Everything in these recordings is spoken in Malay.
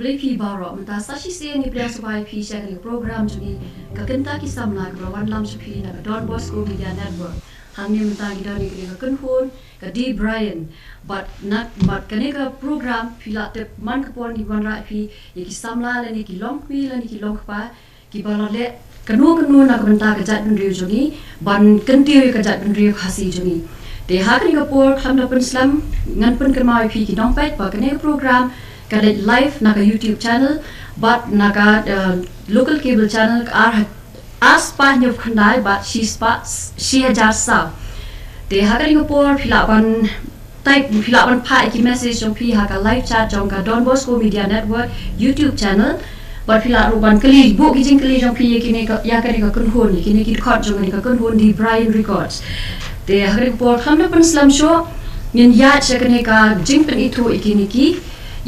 Pi baro menta sashi se ni pria subai pi share ni program juni ka kenta ki samla ka wan lam pi na Don Bosco Media Network hamni menta gida ni ka kunhun ka D Brian but not but kaneka program pila te man ka por ni wan ra pi ki samla le ni ki long pi le ni ki long pa ki balale kanu na menta ka jat dun juni ban kenti ka jat dun khasi juni te hakni ka por khamna pun slam ngan pun ka mai pi ki dong pet ba kaneka program kada live naga YouTube channel but naga local cable channel aspa nyop khandai but she hajar sa te hakari ko por philaban type philaban pha ki message jong phi haka live chat jong ka Don Bosco Media Network YouTube channel but phila ruban kali bu ki jing kali jong phi kini ka ya kari ka kun hon kini ki khot jong ni ka kun hon di Brian Records te hakari ko por khamna pan slam show ngin ya chakane ka jing pen itu ikini ki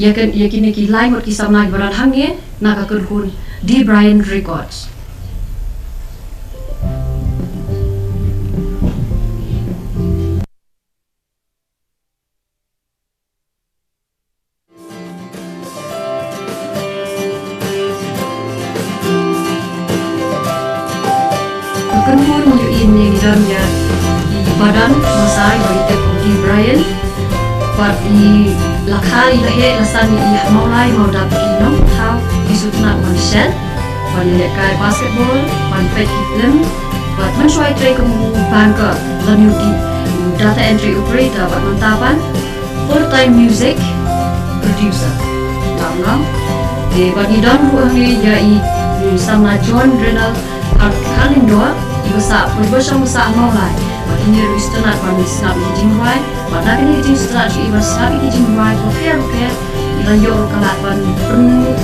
yakini ki line mot ki samna ki baran hange naga kun D Brian Records kun mo ini dalamnya di badan masai bagi D Brian but di lakhari lahe lasani i maulai mau dapat inong how isutna man shed ban lekai basketball ban pet film but man shwai tray kamu banka lan yuti data entry operator but mantaban full time music producer tamang de bagi dan ruangni yai sama John Renal Kalindor ibusa berbesar musa maulai ini ruistana kami snap kijing rai pada kini kijing setelah iba snap kijing rai oke ilan yo kalat ban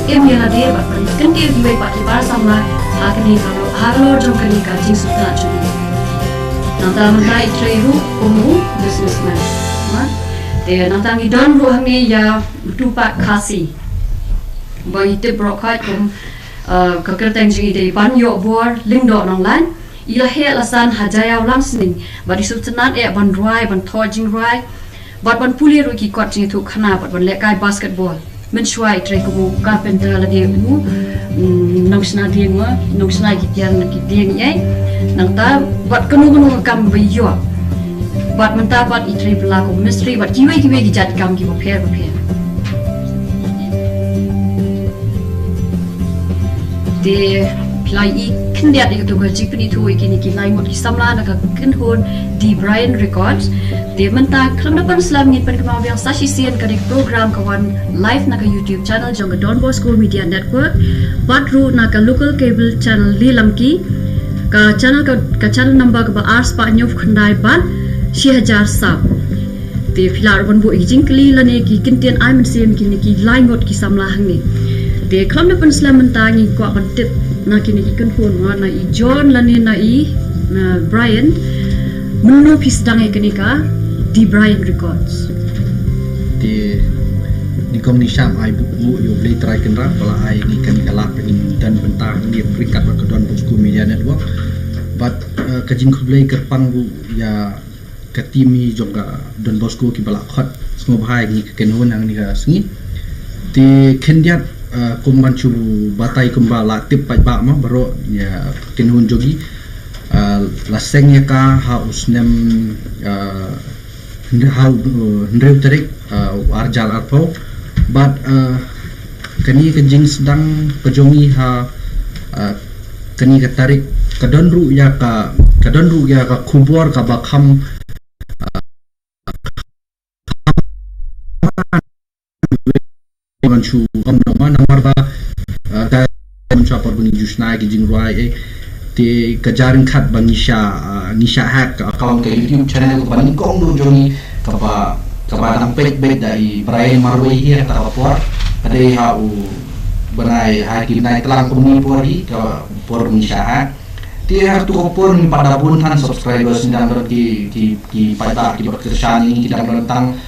yang ada ban kentir di wei paki bar sama akini kalau halo jom kini kijing setelah cuci nanti menai trehu umu businessman nanti ngidon ruhami ya tupak kasih bagi tip brokat kekerteng jingi dari ban yo bor lingdo nonglan ila he lasan hajaya ulang sning badi subtenan ban ruai ban thojing ruai ban puli ru ki kot jing thu khana ban lekai basketball men shwai tre ku carpenter la de mu nongsna de mu nongsna ki tiang ki ding ye nang ta bat kanu kam bi yo bat menta bat itre bla ku mystery bat kiwe ki jat kam ki pair de plai I kendiat di ketua jipni tu ikini ki lai mot ki samla naga kenhon di Brian Records de menta klam dapan slam ngit pen kemau yang sashi sian kadik program kawan live naga YouTube channel jong Don Bosco Media Network batru naga local cable channel li lamki ka channel number ka ars pa nyof khandai ban 6000 sub de filar ban bu ijing kli lane ki kintian ai men sian kini ki lai mot ki samla hangni de klam dapan slam menta ngi ko ban tip na kini ikan phone na I John lani na I Brian menu pisdang ikani ka di Brian Records di komni syam ai bu yo play try kenra pala ai ni kan kalap in dan bentang di peringkat ke Don Bosco Media Network but kajing play ke pangbu ya ke timi juga Don Bosco ki bala khot semua bahai ni ken hon ang ni ka sengi di kendiat kumbancu batai kumbala tip pai ba ma baro ya kinhun jogi laseng ya ka haus nem ndreu tarik arjal arpo but kani kejing sedang pejongi kani ketarik kadonru ya ka kubor ka bakham manchu namar ba ta manchu apar bani jusna ki jingrai te kajarin khat ngisha hack account ke YouTube channel ko bani kong do joni kapa dang page dari Brian Marway here ta por ade ha u banai ha ki nai telang kumi pori ka por ngisha hack te har tu por ni pada bun han subscribers ndang ki pada ki berkesan ini kita tentang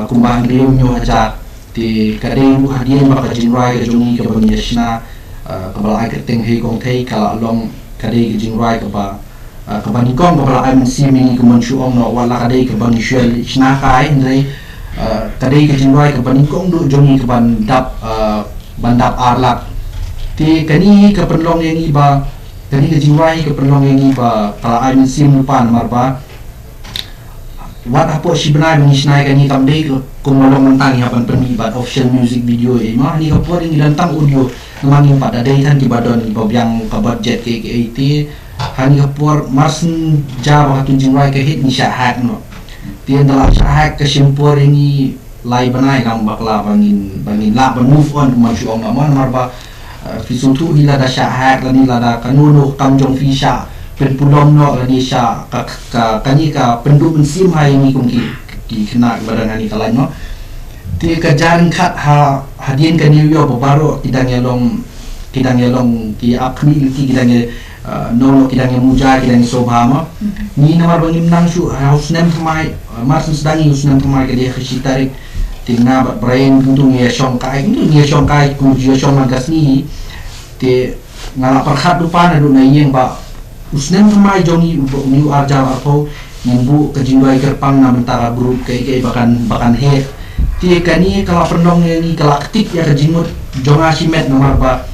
kumbang riu nyo hajat ti kadeng hadiah maka jingrai ke jongi ke bani yashna kabal ai keteng he gong thei kala long kadeng jingrai ke bani kong kabal ai mensi mi ke manchu ong no wala kadeng ke bani shel shna khai ndai kadeng ke jingrai ke bani kong do jongi ke ban dap bandap arlak ti kani ka penlong yang iba kani ka jingwai ka penlong yang iba kala ai sim lupa nomor ba wat apo si benai mengisnai kani tambe ko molong mentang hapan permibat official music video mah ni ka por ini lantang audio namangin pada daytan di badon yang ka budget ke ti hani ka por marsen java ka tunjingwai ka hit ni sya hack no ti dalam sya hack ka simpor ini lai benai kang bakla bangin la move on masyu ong amon marba Fisutu hila da sya hack lani lada kanuno kamjong fisha penpulom no lani sya kani ka pendu mensim hai ni kum ki kena badan ani kalai no ti ka jaring khat hadien ka New York baro kidang yelong ki akmi ti kidang no kidang muja kidang sobhama ni namar bangim nang su haus nem thamai marsen sedangi us nem thamai ka dia khishitarik tingna brain kuntu ngia syong kai ku jio syong magas ni te ngala perkhat lupa na na yeng ba usnem mai jongi new arja atau nimbu kejingwai gerpang na mentara grup kai bakan he te kani kala pendong ni kala ketik ya kejingmut jonga simet nomor ba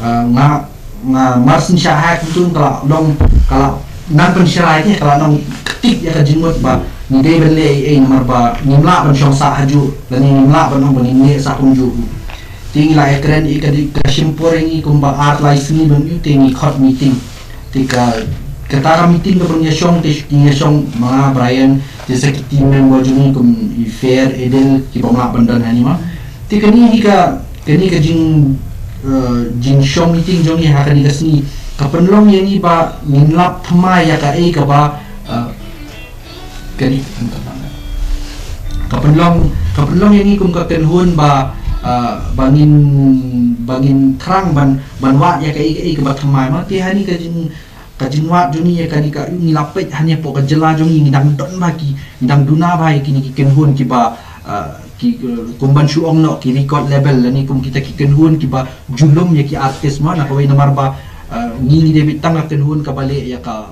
nga marsin syahak itu kala long kala nan pensyarai ni kala nong ketik ya kejingmut ba ni day bele nomor ba nimla ban syong sa haju dan nimla ban hong ni sa kunju tingi la ekran ikadi kasimpor ini kumba art license ban yu tingi hot meeting tika ketara meeting ka punya syong tingi syong mga Brian jesa kiti member juni kum fair edel ki pamla bandan hani ma tika ni ka jing syong meeting jongi hakani kasni kapenlong yang ni ba minlap thamai ya ka ka ba kani kapenlong yang ni kum ka kenhun ba bangin terang ban wat ya kai ke bathamai ma ti hani ka jing wat juni ya kani ka ngilapet hanya po ka jela jong ngidang don ba ki ngidang duna ba ki ni kenhun ki ba ki kumban shu ong no ki record label ni kum kita ki kenhun ki ba julum ya ki artist ma na kawai namar ba ni David tang kenhun ka bale ya ka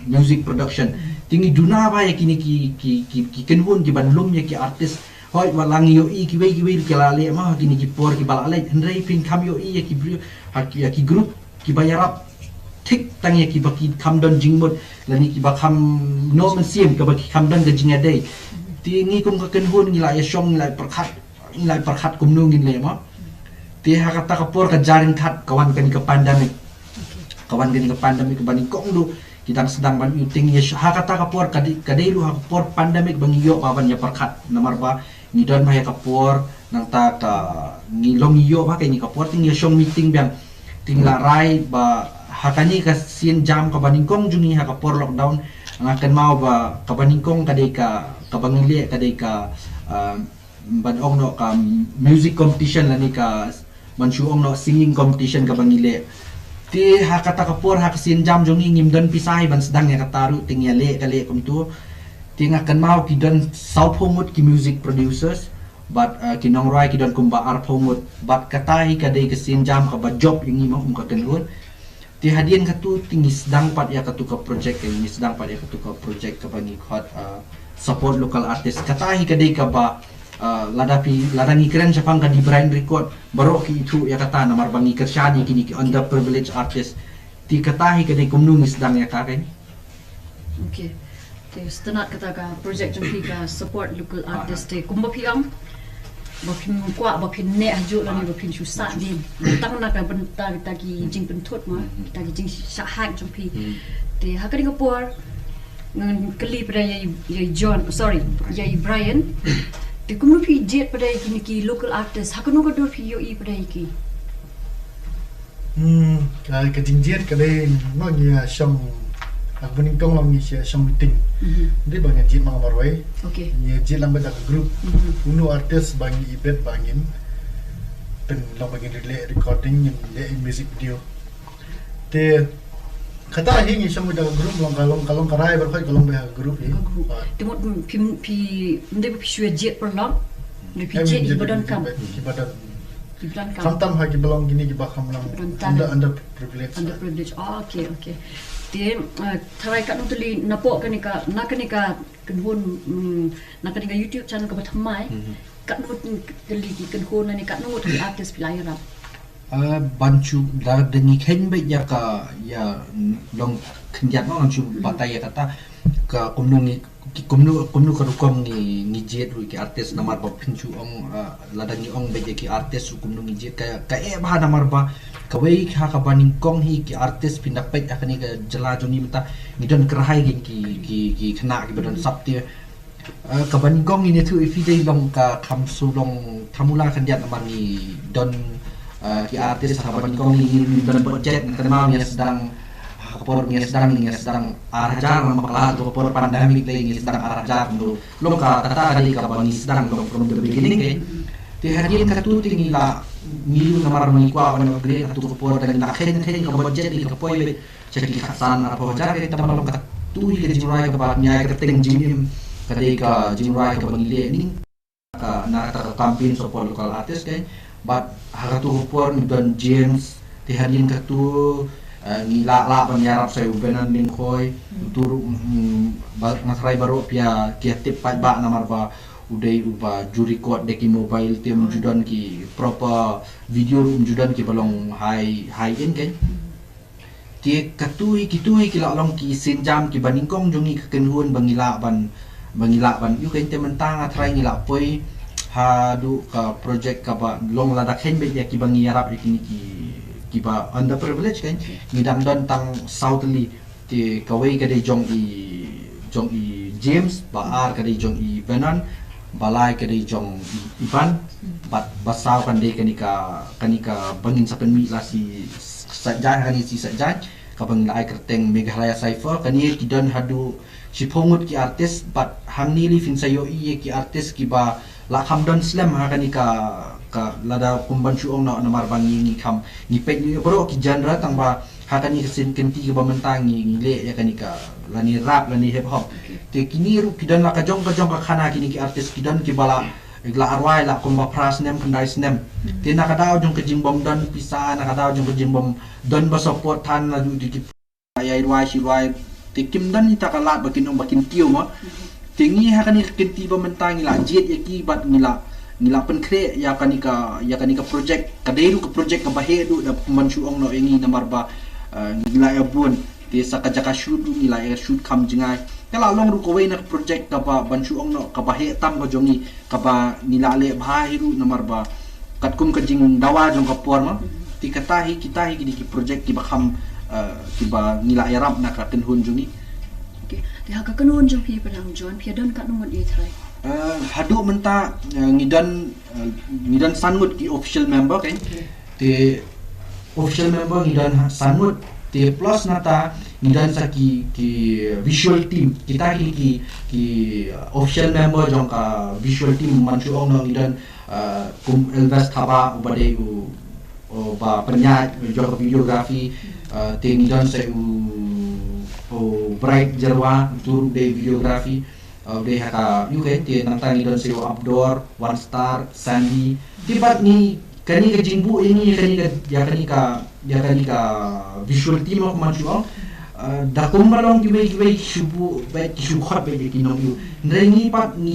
music production tingi duna ba ya kini ki kenhun ki banlum ya ki artist hoi walang yo ki wei ki lale ma kini ki por ki balale hendrai pin kam yo ya ki brio ya ki group ki bayarap tik tang ya ki baki kam don jingmut lani ki bakam no mensim ka baki kam don ga jingade tingi kum ka kenhun ngila ya syong ngila perkhat kum nu ngin le ma ti hakata ka por ka jaring khat kawan kan ka pandemic ka pandemic bani kong du kita sedang ban uting ya hakata kapor kadai lu hakapor pandemic bangiyo paban ya perkat nomor ba ni don ba ya kapor nang ta ka ngilong iyo ba kay ni kapor ting ya syong meeting biang ting larai ba hakani ka sin jam ka baningkong juni hakapor lockdown ang akan mau ba ka baningkong kadai ka bangile kadai ka banong no ka music competition lani ka mansuong no singing competition ka bangile ti hakata kapor hakasin jam jongi ngimdon pisai ban sedang ya kataru ting ya le kale kum tu ting akan mau kidon south homut ki music producers but kinong rai kidon kumba ar homut but katai kadai kesin jam ka ba job yang imau ka kenun ti hadian katu ting sedang pat ya katu ka project ini sedang pat ya katu ka project ka bani khot support local artist katai kadai ka ba ladangi keren siapang ka di Brian record baru ki itu ya kata namar bangi kersyani kini ki underprivileged artist ti katahi kadai kumnung sedang ya kakai okay te setenat kata ka project jong ka support local artist te kumba piang bakin kwa bakin ne haju lani bakin susah di tang na ka bentar kita ki jing pentut ma kita ki jing sahak jong pi te hakari ka por ngan keli pada ya John sorry ya Brian di kumno pi jet pada kini ki local artist hakano ka dor pi yo I pada ki ka jinjet ka dei no nya syam ak buning tong lam ni syam meeting di banyak jet mang marwai okay nya jet lam bada group uno artist bangi ibet bangin pen lam bangin recording le music video te kata hingi syam bada group long karai berkhoi kalong be group ni timot pi ndai pi shue jet per long ni pi jet ibadan kam kam tam ha ki belong gini ki bakam lang under privilege oh okay Dia tarai kat nutuli napok kanika kenhun nakanika YouTube channel ka bathamai kat nut kali kenhun ni kat nut artis pilai rap. Bancu dah dengi ken baik ya ka ya long kenjat mo bancu batai kata ka kumnu karukom ni jet ru ki artis namar ba pincu ong ladangi ong baik ki artis kumnu ni jet ka bah namar ba kawai ka baning kong hi ki artis pindak baik akani ka jela joni mata ni don kerahai ki kena ki badan sabti ka baning kong ini tu ifide long ka kamsu long tamula kenjat namar ni don ki artis sahabat kong ni dan budget kenal ni sedang kapor ni sedang arajar makalah tu kapor pandemik ni sedang arajar tu lo ka kata kali ka bani sedang lo from the beginning ke ti hadian ka tu tingi la milu namar ni kwa wan gre tu kapor dan na khen ka budget ni kapoi be ceki khasan apa jar ke tamam ka tu hi ke jirai ka ba nya ka teng jim kadai ka jirai ka bani le ni ka na ta campaign support local artist ke but haratu hupor dan James tihadin katu ngila penyarap saya ubenan ning khoi turu ngasrai baru pia kiatip ba namar ba udai uba juri record deki mobile tim judan ki proper video judan ki balong high end kan ti katui kila long ki sinjam ki baningkong jongi kenhun bangila ban yu kan tementang atrai ngila poi hadu ka project ka ba long ladak hen be ya ki bangi yarap ki ba underprivileged kan ngidam don tang southly ti kawai ka de jong i James ba ar ka de jong i Benan balai ka de jong Ivan bat basau kan de kanika bangin sa penmi la si sajai si sajai ka bang lai kerteng Meghalaya Cypher kani ki don hadu si pongut ki artis bat hangni fin sayo i ki artis ki ba la hamdan slam ha ka lada kumbanchu ong na namar bangi ni kam ni pet ni bro ki genre tang ba ha kani kesin kenti ke bamentang ni le ya kani ka lani rap lani hip hop te kini ru kidan la ka jong ka khana kini ki artis kidan ki bala igla arwai la kumba pras nem kandai snem te na ka daw jong ke jimbom dan pisa na ka daw jong ke jimbom don ba support tan la du di ai wai si wai te kim dan ni takalat bakin kiu ma tingi ha kani kenti bamentang la jet ya ki bat ngila pen kre ya kanika project kaderu ke project ka bahe du da manchu ong no engi namar ba ngila ya bun te sakajaka shoot ngila ya shoot kam jingai kala long ru ko we na project ka ba banchu ong no ka bahe tam ko jongi ka ba ngila le bhahiru namar ba katkum ka jing dawa jong ka por ma ti katahi kita hi ki project ki ba kham ki ba ngila ya rap na ka tenhun jongi Di haka kanun jong pi palang John pi don kat numut i try. Hadu menta ngidan sanmut ki official member kan. Te official member ngidan sanmut te plus nata ngidan sa ki visual team. Kita ki official member jong ka visual team manchu ong no ngidan kum Elvis Thaba ubade ba penyanyi jong videografi te ngidan sa bright jarwa tur de videografi de haka UK ti nantang idon seo outdoor one star sandy tibat ni kani ka jingbu ini kani ka visual team of manchuang da kumbalong giwe shubu ba shukhat be kinong yu nrengi pat ni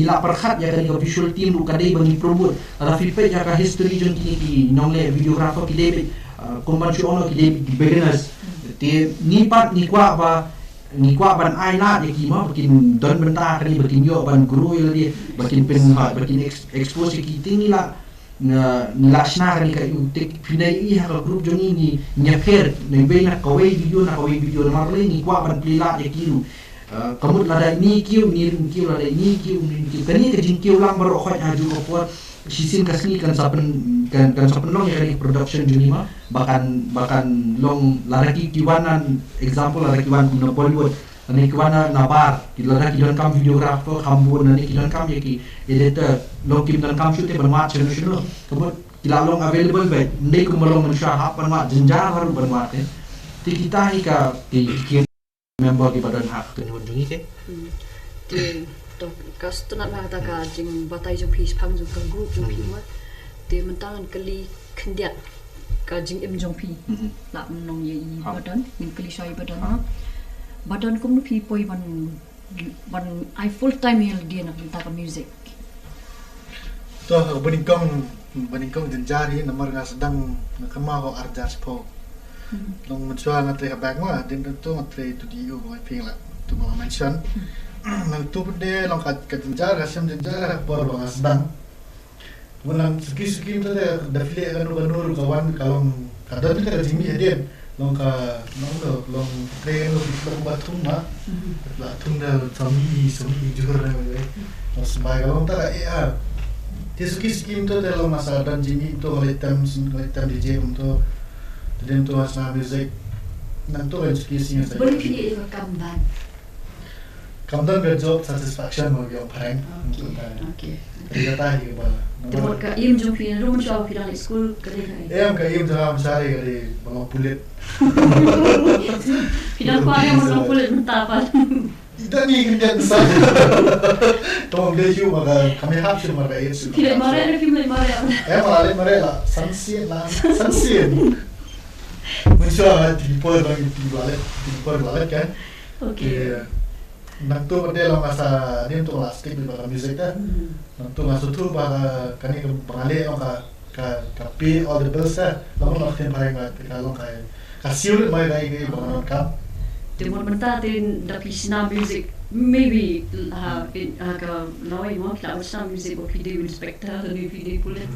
la perkhat ya kani ka visual team ru kadai bangi promote ala fipe ya ka history jon ki nongle videographer ki de kumbanchuang ki de beginners ti ni pat ni kwa ban ai la de ki ma bakin don benta kani bakin yo ban guru yo di bakin bakin expose ki tingi la ni la shna kani ka yu tek pinai i ha group joni ni nyaper ni be na kawai video na marle ni kwa ban plila de ki kamut la da ni kiu la da ni kiu kani ka jing kiu lang baro khoi aju ko por sisin kasni kan sapen long ya kani production juni ma bahkan long laraki kiwanan example laraki wan kuna Bollywood ani kiwana nabar laraki don kam videographer hambun ani don kam yaki editor long kim don kam shoot banwa channel kebut kila long available ba ndai ku malong manusia hap banwa jenjar baru banwa te ti kita hi ka ki member ki badan hak tu jungi ke ti to kas tunat ma kata ka jing batai jo pis phang jo ka group jo pi ma te mentangan kali khendiat ka jing im jong phi la nong ye I badan min kli shai badan badan kum nu phi poi ban I full time hel dia nak minta ka music toh beningkong jenjari nomor nga sedang nakama ko arjar po long mencoba ngatre ka bag ma din tu ngatre tu di u mai ping la tu ma mention nang tu de long ka jenjar ka sem jenjar por ba sedang Menang segi tu dah file kan kawan kalau kadang kita jimi hadian long long train long batung mah batung dah sami jujur dah long sebagai long tak dia segi tu dah long masa dan jimi tu oleh tem DJ untuk jadi untuk asal music nanti kan segi boleh pilih kamdan kamdan berjob satisfaction mau yang pareng okay dia tahu apa Tengok ke im jom pin rumah jauh pin dalam school kerja. Em ke im dalam sehari kali balong pulit. Pidang kuah yang balong pulit mentah apa? Kita ni kerja besar. Tolong dia juga maka kami harus cuma maka itu. Tidak marah ada film marah. Marah lah. Sanksian. Mencoba tipe balik kan. Okay. Nanti pada masa ni untuk lastik di belakang musik kan. Nanti masuk tu bahawa kami pengalih ka pay all the bills lah. Lalu nak kena pakai kalau kasih mai kai bangun kam. Timur mentah tin dapat sina music maybe ka noi mo kita usah music of video inspector dan video pulit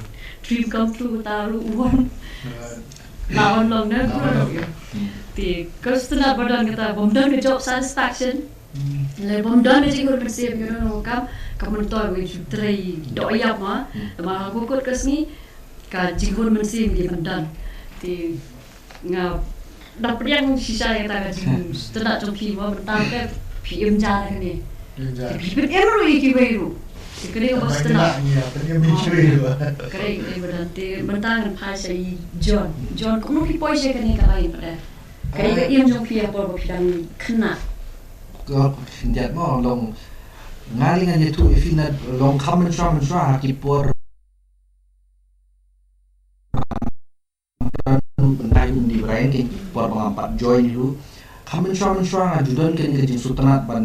dream come true taruh uang. Lawan long na kurang. Ti customer badan kita bomdan ke job satisfaction. Le bomdan je ikut bersih begitu kam kamu tahu we try doyap mah mah aku ikut kesini ka jingun bersih di bomdan ti ngap dapat yang sisa yang tak jing setelah jompi mah mentang ke PM jalan ni PM ru iki baru kene bos tenang kene ini berarti mentang bahasa John kamu pipoi je kene kalain pada kene yang jompi apa bidang kenaก็เดี๋ยวมอลงงานงานเนี่ยทุกฟินลงคำมันชอบหากิปวร์เป็นไงอุ่นดีไรกันปวร์บางปัดจอยนี่รู้คำมันชอบจุดเด่นกันจริงสุดท้ายบัน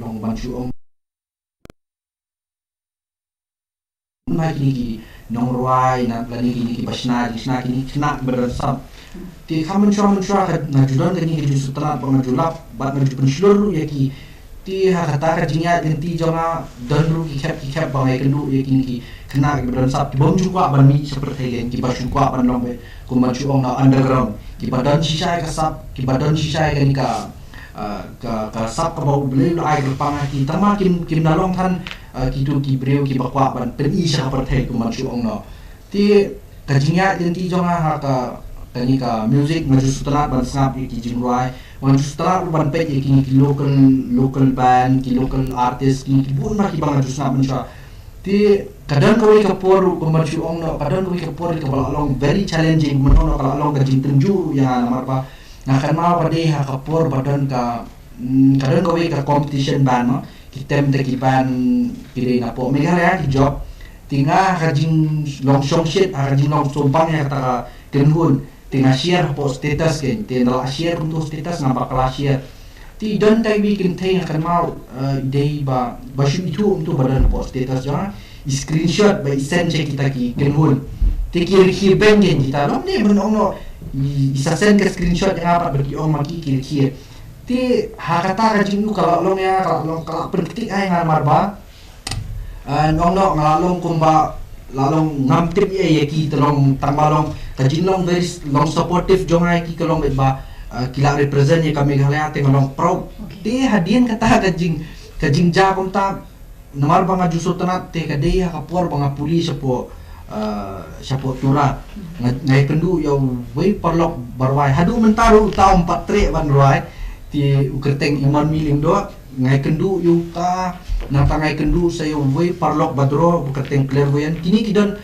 ลงบันชูองนายนี่น้องรวยนะแล้วนี่ปัชนานี่ขนาดเบอร์ซับที่คำมันชอบกันjudan kan ni justru telah pengajulap bat maju penseluruh ya ki ti kata ka jinya genti jonga dan ru ki cap bangai kendu ya ki kena beransap ki bom juga ban mi seperti yang ki basu kwa ban long be ku maju ong na underground ki badan sisa kan ka sap ka bau beli ai pang ki tama kim nalong kan ki tu ki breu ki bakwa ban peni seperti ku maju ong na ti ka jinya genti jonga ka tani ka music maju setelah ban sangap ki jingrai maju setelah ban pek ki local band ki local artist ki bun ma ki bang maju sangap menca ti kadang kau ka por ko maju ong no kadang kau ka por ka balong very challenging menon ka along ka jingtenju ya namar pa na kan ma pa de ha ka por badan ka kadang kau ka competition band no ki tem de ki band pire na po megala ki job tinga ka jing long song shit ka jing long sompang ya kata kenhun tengah share po status kan tengah share untuk status nampak kelas share ti dan tai weekend tai akan mau day ba basu itu untuk badan po status jangan screenshot by send check kita ki kenhun ti kiri bank kan kita long ni menong isa send ke screenshot yang apa bagi om maki kiri ti hakata ka jingu kalau long kalau penting ai ngamar ba nong ngalong kumba lalong ngamtip ye ki tolong tambalong kajinlong very long supportive jongai ki kalong ba kila represent ye kami galaya te ngalong proud de hadian kata kajing jakom ta namar banga jusut tanat te kadaya kapor banga puli sapo tura ngai kendu yo wei parlok barwai hadu mentaru taum patre ban roi ti ukerteng iman miling do ngai kendu yu ka napa ngai kendu saya wei parlok badro bukerteng clairvoyant kini kidon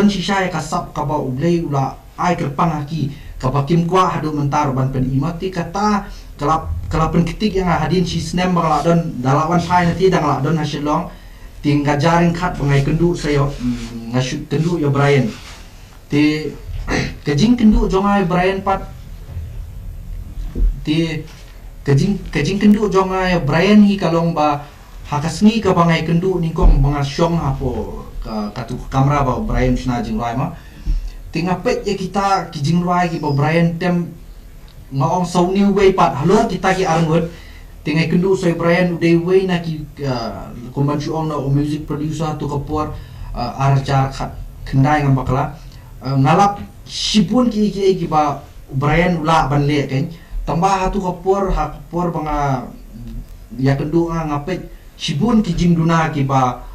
sisa ya kasap kaba ublei ula ai kerpang aki kaba kim kwa hadu mentar ban pen imati kata kelapen ketik yang hadin si snem bangladon dalawan pai nanti dangladon hasilong tinggal jaring kat pengai kendu saya ngasut kendu ya Brian ti kajing kendu jongai Brian Pat ti kajing kendu jongai Brian hi kalong ba hakasngi ka bangai kendu ni kong mga syong hapo katu kamera ba Brian sna jing rai ma tingapet ya kita kijing rai ki ba Brian tem ngaong sau new way pat halo kita ki arngot tingai kendu soy Brian uday way na ki kumban syong na music producer tu kapor arjar khat kendai ngam bakla ngalap sipun ki ba Brian ula ban le kan tambah hatu kapor banga ya kendu ngapet sipun ki jing duna ki ba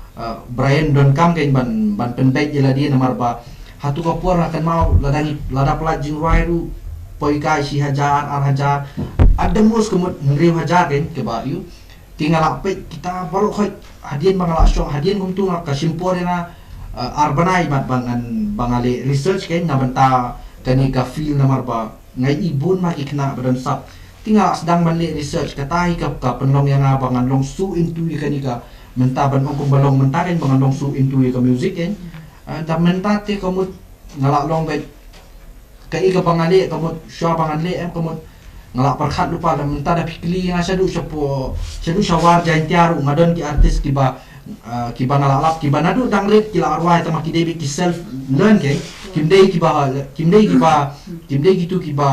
Brian don kam kan ban penbait jela dia namar ba hatu kapor akan mau lada plat jing rairu poi kai si hajar ar hajar ada mus kemut ngriu hajar kan ke ba yu tinggal apet kita baru khoi hadian bangala syong hadian kumtu ka simpor na arbanai mat bangale research kan nabanta kani ka feel namar ba ngai ibun ma ikna badan sap tinggal sedang balik research katai ka penlong yang abangan long su into kani ka menta ban ong balong menta kan bangan long su into ka music kan ta menta te kamu ngalak long bet kai ka bangale kamu sya bangale kamu ngalak perkhat lupa dan menta da pikli nga sadu syawar jaintiaru ngadon ki artis ki ba ngalak lap ki ba nadu dangret ki la arwai tama ki debi ki self learn ke kimdei gitu ki ba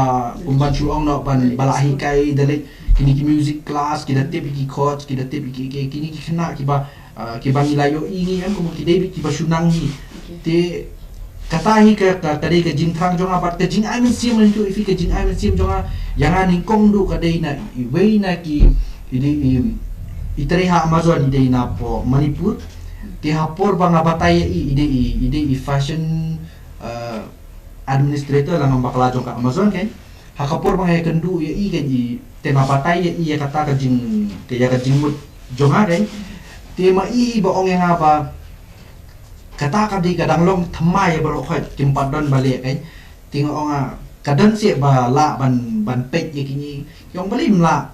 kumban chuong no ban balahi kai dalit kini ki music class ki da tip ki chords ki da tip ki kini ki kena ki ba nilayo ini am kum ki debi ki ba sunang ni te katahi ka tadi ka jing thang jonga bat ka jing aimen sim tu ifi ka jing aimen sim jonga yang ani kong du ka dei na wei na ki iteri ha Amazon idei na po Manipur ti hapor banga batai idei fashion administrator lang ang bakla jong ka Amazon kan hakapor banga kendu ya i kan i tema batai ya kata ka jing mut jonga kan tema i baong yang apa kata ka di kadang long thamai baro khoi kimpat don balik kan tingo nga kadang si ba la ban pet ya kini yong balim la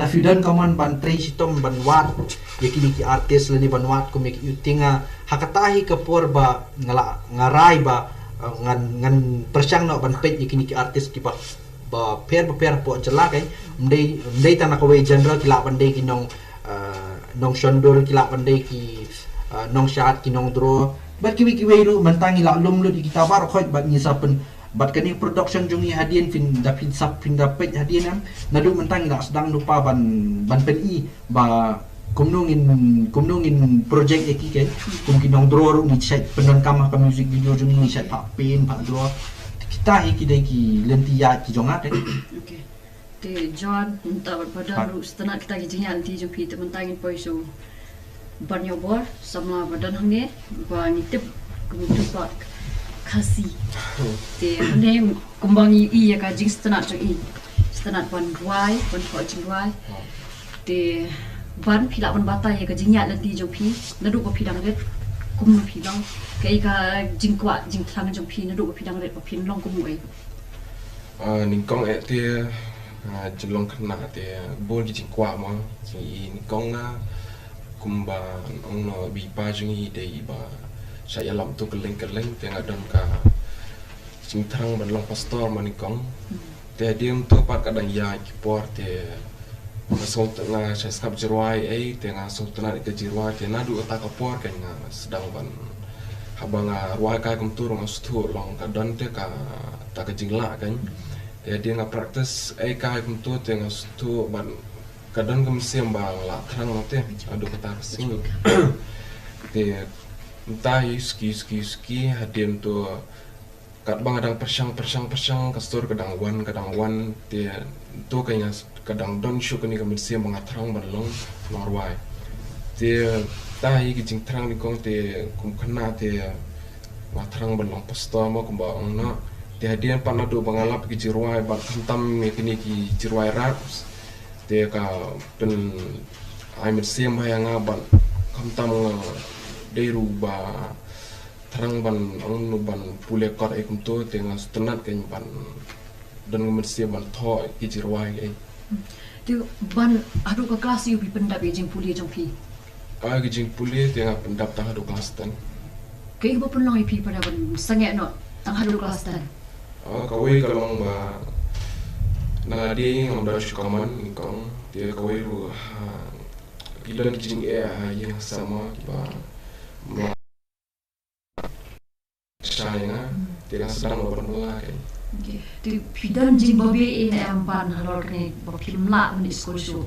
da fidan kaman ban tre sitom ban wat ya kini ki artis lani ban wat ko mek yutinga hakatahi kapor ba ngarai ba ngan persyang no ban pet ya kini ki artis ki ba per po jela kan mdei tanah ko we general ki la ban dei ki nong shondol ki la ban dei ki nong syahat ki nong dro bat ki we ru mantangi la lum lu di kita bar khoi bat ngisapen bat kani production jungi hadian fin dapet hadian nadu mentang ila sedang lupa ban pen ba kumnungin project eki kan kinong draw ru set penon kamah ka music video jungi set pak pin pak draw kita iki ki lentia ki jonga kan okay te John unta badan ru setengah kita ki jingan ti ju pi mentangin poiso banyo bor sama badan hange ba nitip kumtu pak kasih te ne kumbangi ya ka jing stenat ban ruai ban ko jing ruai te ban phila ban bata ya ka jing ya lanti jo phi nadu ko phidang ret kum phidang kai ka jing kwa jing thang jo phi nadu ko phidang ret ko phin long kum ai ningkong te jelong kena te bol ki jing kwa mo si ningkong na kumba ong no bi pa jing hi de ba saya lam tu keleng tengah don ka sing terang ban long pastor manikong te diam tu pat kadang ya ki por te masol tengah saya skap jirwai tengah sol tengah ke jirwai te nadu ta ka por kan sedang ban habanga ruai ka kum tur mas tu long ka don te ka ta ka jingla kan te dia nga practice ka kum tu tengah tu ban kadang kum siam bang la terang te adu kata sing te entah ski hadian tu kat bang kadang persang kastur kadang wan te tu kayaknya kadang don show kini kami siam mengatrang balong norway te tahi kijing terang ni kong te kum kena te ngatrang balong pasta mo kum ba ongna te hadian panado bangalap ki jirwai bat hentam kini ki jirwai raps te ka pen ai mit siam hayang ban hentam deru ba terang ban ong ban pule kor ekum tu tengah tenat kan ban dan ngemersia ban tho ki jirwai tu ban adu ka kelas yu pi pendap jing puli jong pi ki jing puli tengah pendap tah adu kelas tan kai ba pun long pi pada ban sange no tang adu kelas tan kawai kalau ba nangadi ngam da shukaman kong dia kawai ru bilan kijing yang sama ba sayang dia sedang bermula kan. Okay. Di pidan jing babi ini ampan halor ni bapim la meni skor show.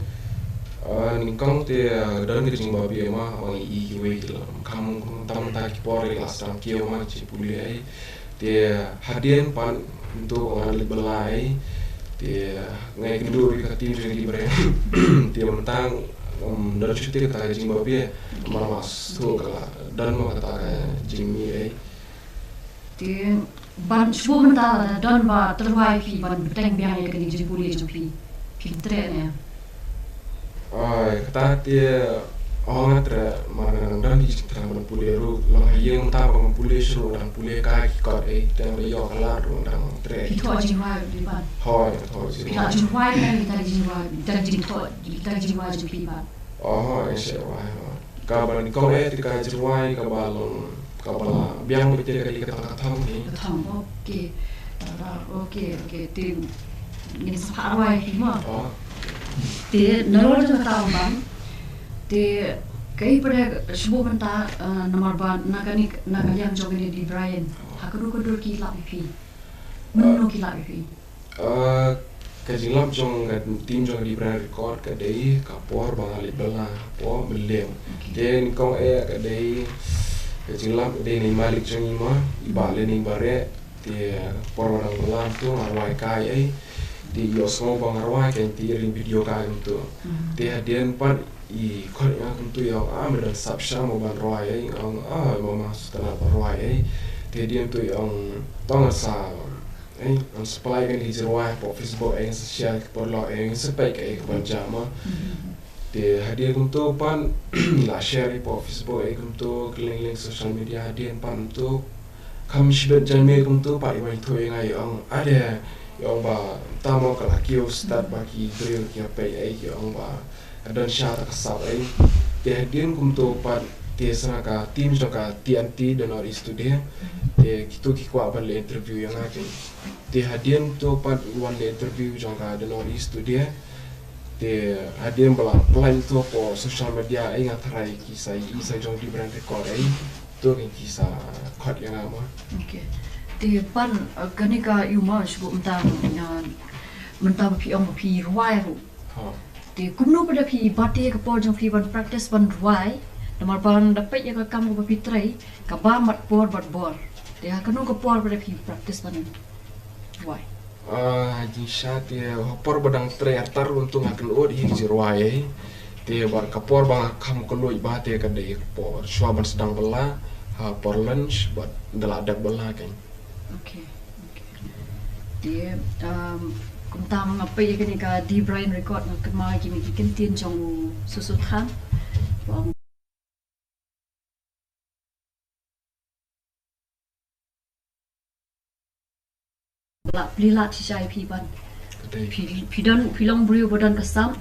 Ningkong dia dan kijing babi emang orang iwe kamu tamu tak kipore kelas dalam kioma cipulai dia hadian pan untuk orang belai dia ngai kendur di tim jadi brand dia mentang dari cuti kata kijing babi malah masuk dan mau kata jingmi Di ban semua mentara dan ba terwai pi ban beteng biang yang kini jempuli jempi pintre ni. Kata dia orang ada mana dan di terang menempuli ru lah yang tak menempuli suruh dan puli kaki kau dan dia kalah dan tre. Itu aja jingwai di ban. Hoi Kita jingwai dan kita jingwai dan jingwai jempi ban. Insya Allah. Kabar ni kau tika jingwai kabalon kabala biang betul kali kata ni. Betul. Okey. Di ini separuh pi mah. Di nalor jeng tahu bang. Di kaya pada sebuah mentah nomor ban nagani yang jauh ini di Brian. Hakuru kilap pi. Menu kilap pi. Kajilap jong tim jong di Brian record kadai kapor bangalit bela po melem. Then kau kadai kajilap kadai ni malik jong ima ibale ni bare dia porang bela tu arwai kai di yosmo bang arwai kan ti ring video kai tu. Dia hadian pan i kau yang tu yang dan sabsha mo ban arwai yang mama setelah arwai dia tu yang tong sa ang supply kan di jerwai po Facebook ang sosial po lo ang sepay kay kebanjama de hadiah untuk pan la share po Facebook ang untuk link social media hadiah pan untuk kami sibet janme untuk pa iba itu yang ang ada yang ba tamo kalakio start bagi drill kya pay yang ba dan syara kasab de hadiah untuk pan tiasa ka tim joka TNT dan ori studio de kitu kikwa ban le interview yang akan de hadian tu pan wan le interview joka dan ori studio de hadian bala plan tu po social media ai ngatarai kisah isa jong di brand record ai tu kan kisah khot yang ama. Okay. Di pan kanika yuma shubu mentang pi ong pi ruai ru. Di kumno pada pi bati ke po jong pi ban practice ban ruai. Nomor ban dapat yang kamu berpitrai, kabar mat bor. Dia kanu kapor pada pi practice ban. Why? Jisha dia hopor badang treatar untuk akan odi jirwai. Dia bar kapor bang kamu keluar ibarat dia kadai kapor. Suaban sedang bela, por lunch buat deladak bela kan. Okay. Dia kumtam apa yang kini ka di Brian record nak kemai kini kentin jong susutan. Lilat sisai piban. Pilong beriu badan kesam.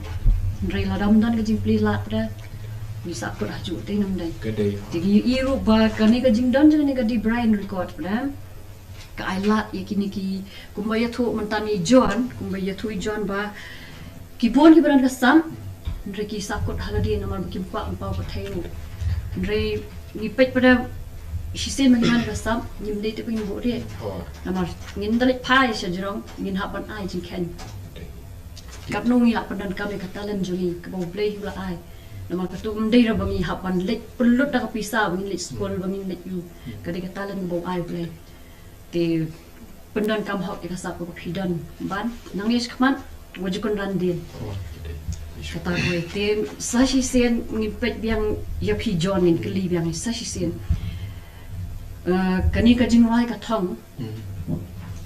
Rela damdan kejing lilat pada. Bisa aku dah juk tenang dai. Jadi iru ba kani kejing dan jangan ni di Brian record pada. Ka ailat ya kini ki kumbaya tu mentani John, kumbaya tu John ba kipon ki badan kesam. Ndre ki sakut haladi nomor bikin pak empau bertainu. Ndre ngipet pada Shisen mengenai kesam, nyimdei tu pun buat dia. Namar ngin dalit pai sejurong, ngin hapan ai jengken. Kap nungi hapan dan kami katalan jungi, kebau blay hula ai. Namar katu mendei rabangi hapan lek pelut dah pisah, bangin lek sekolah bangin lek you. Kadi katalan kebau ai blay. Di pendan kam hok ikasap kebau hidan ban, nangis keman, wajukun randin. Kata gue, di sashisen ngipet biang yap hijon ngin keli biang sashisen. Kani kajing rai katong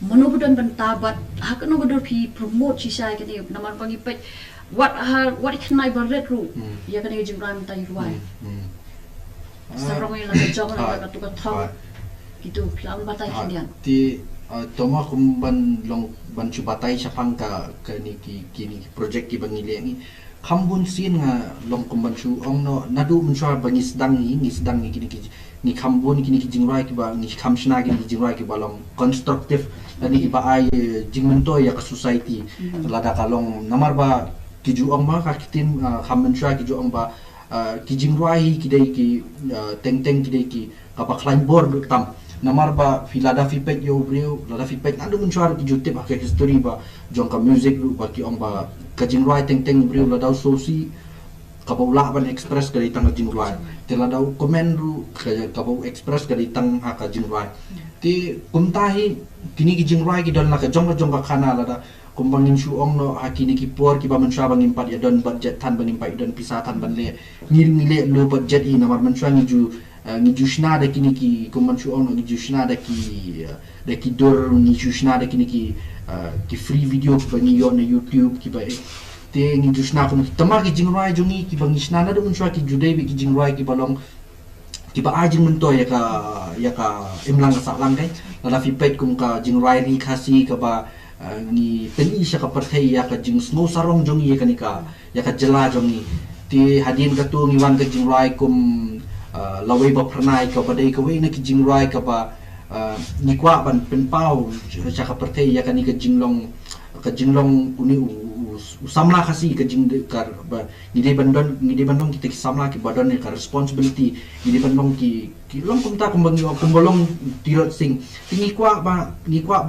manubudan bentabat hak no pi promote sisai kani namar pangipet what can I barret ru ya kani kajing rai mentai ruai sarong ila jong la katu katong gitu pilang batai kindian ti toma kumban long ban chubatai sapang ka kani ki kini project ki bangile ni khambun sin nga long kumban chu ong no nadu menchua bangi sedang ni kini ni khambun kini ki jingrai ki ba ni khamshna ki jingrai ki ba long constructive tani ba ai jingmento ya ka society lada kalong namar ba ki ju ong ba ka kitin khamenchua ki ju ong ba ki jingrai ki dei ki teng ki dei ki ka ba climb board tam namar ba filada fipet yo brio lada fipet nadu menchua ki ju tip ka history ba jong ka music lu ba ki ong ba ka jingrai teng brio lada sosi ka ba ulah ban express ka ditang jingrai te lada comment ru ka ba express ka ditang ha ka jingrai ti kumtahi kini ki jingrai ki don la ka jong ka khana lada kumbangin su ong no hakini ki por ki ba mansha bangin pat ya don budget tan bangin pat don pisah tan ban le ngil lo budget i namar mansha ngiju shna da kini ki kumban su ong no ngiju shna da ki dor ngiju shna da kini ki free video ki bani yo na YouTube ki ba te ngiju shna kum tamar ki jingrai jongi ki bangi shna na do mansha ki judai bi ki jingrai ki balong ki ba ajing mento ya ka imlang sa lang kai la fi pet kum ka jingrai ri khasi ka ba ni peni sya ka parthai ya ka jing snow sarong jongi ya kanika ya ka jela jongi ti hadin ka tu ngiwan ka jingrai kum lawai ba pranai ka badai ka we na ki jingrai ka ba ni kwa ban pen pau sya ka parthai ya kanika jinglong uni samla khasi ka jing kar ba ni de bandong kita ki samla ki badon ka responsibility ni de bandong ki long kum ta kum bolong tirot sing ni kwa ba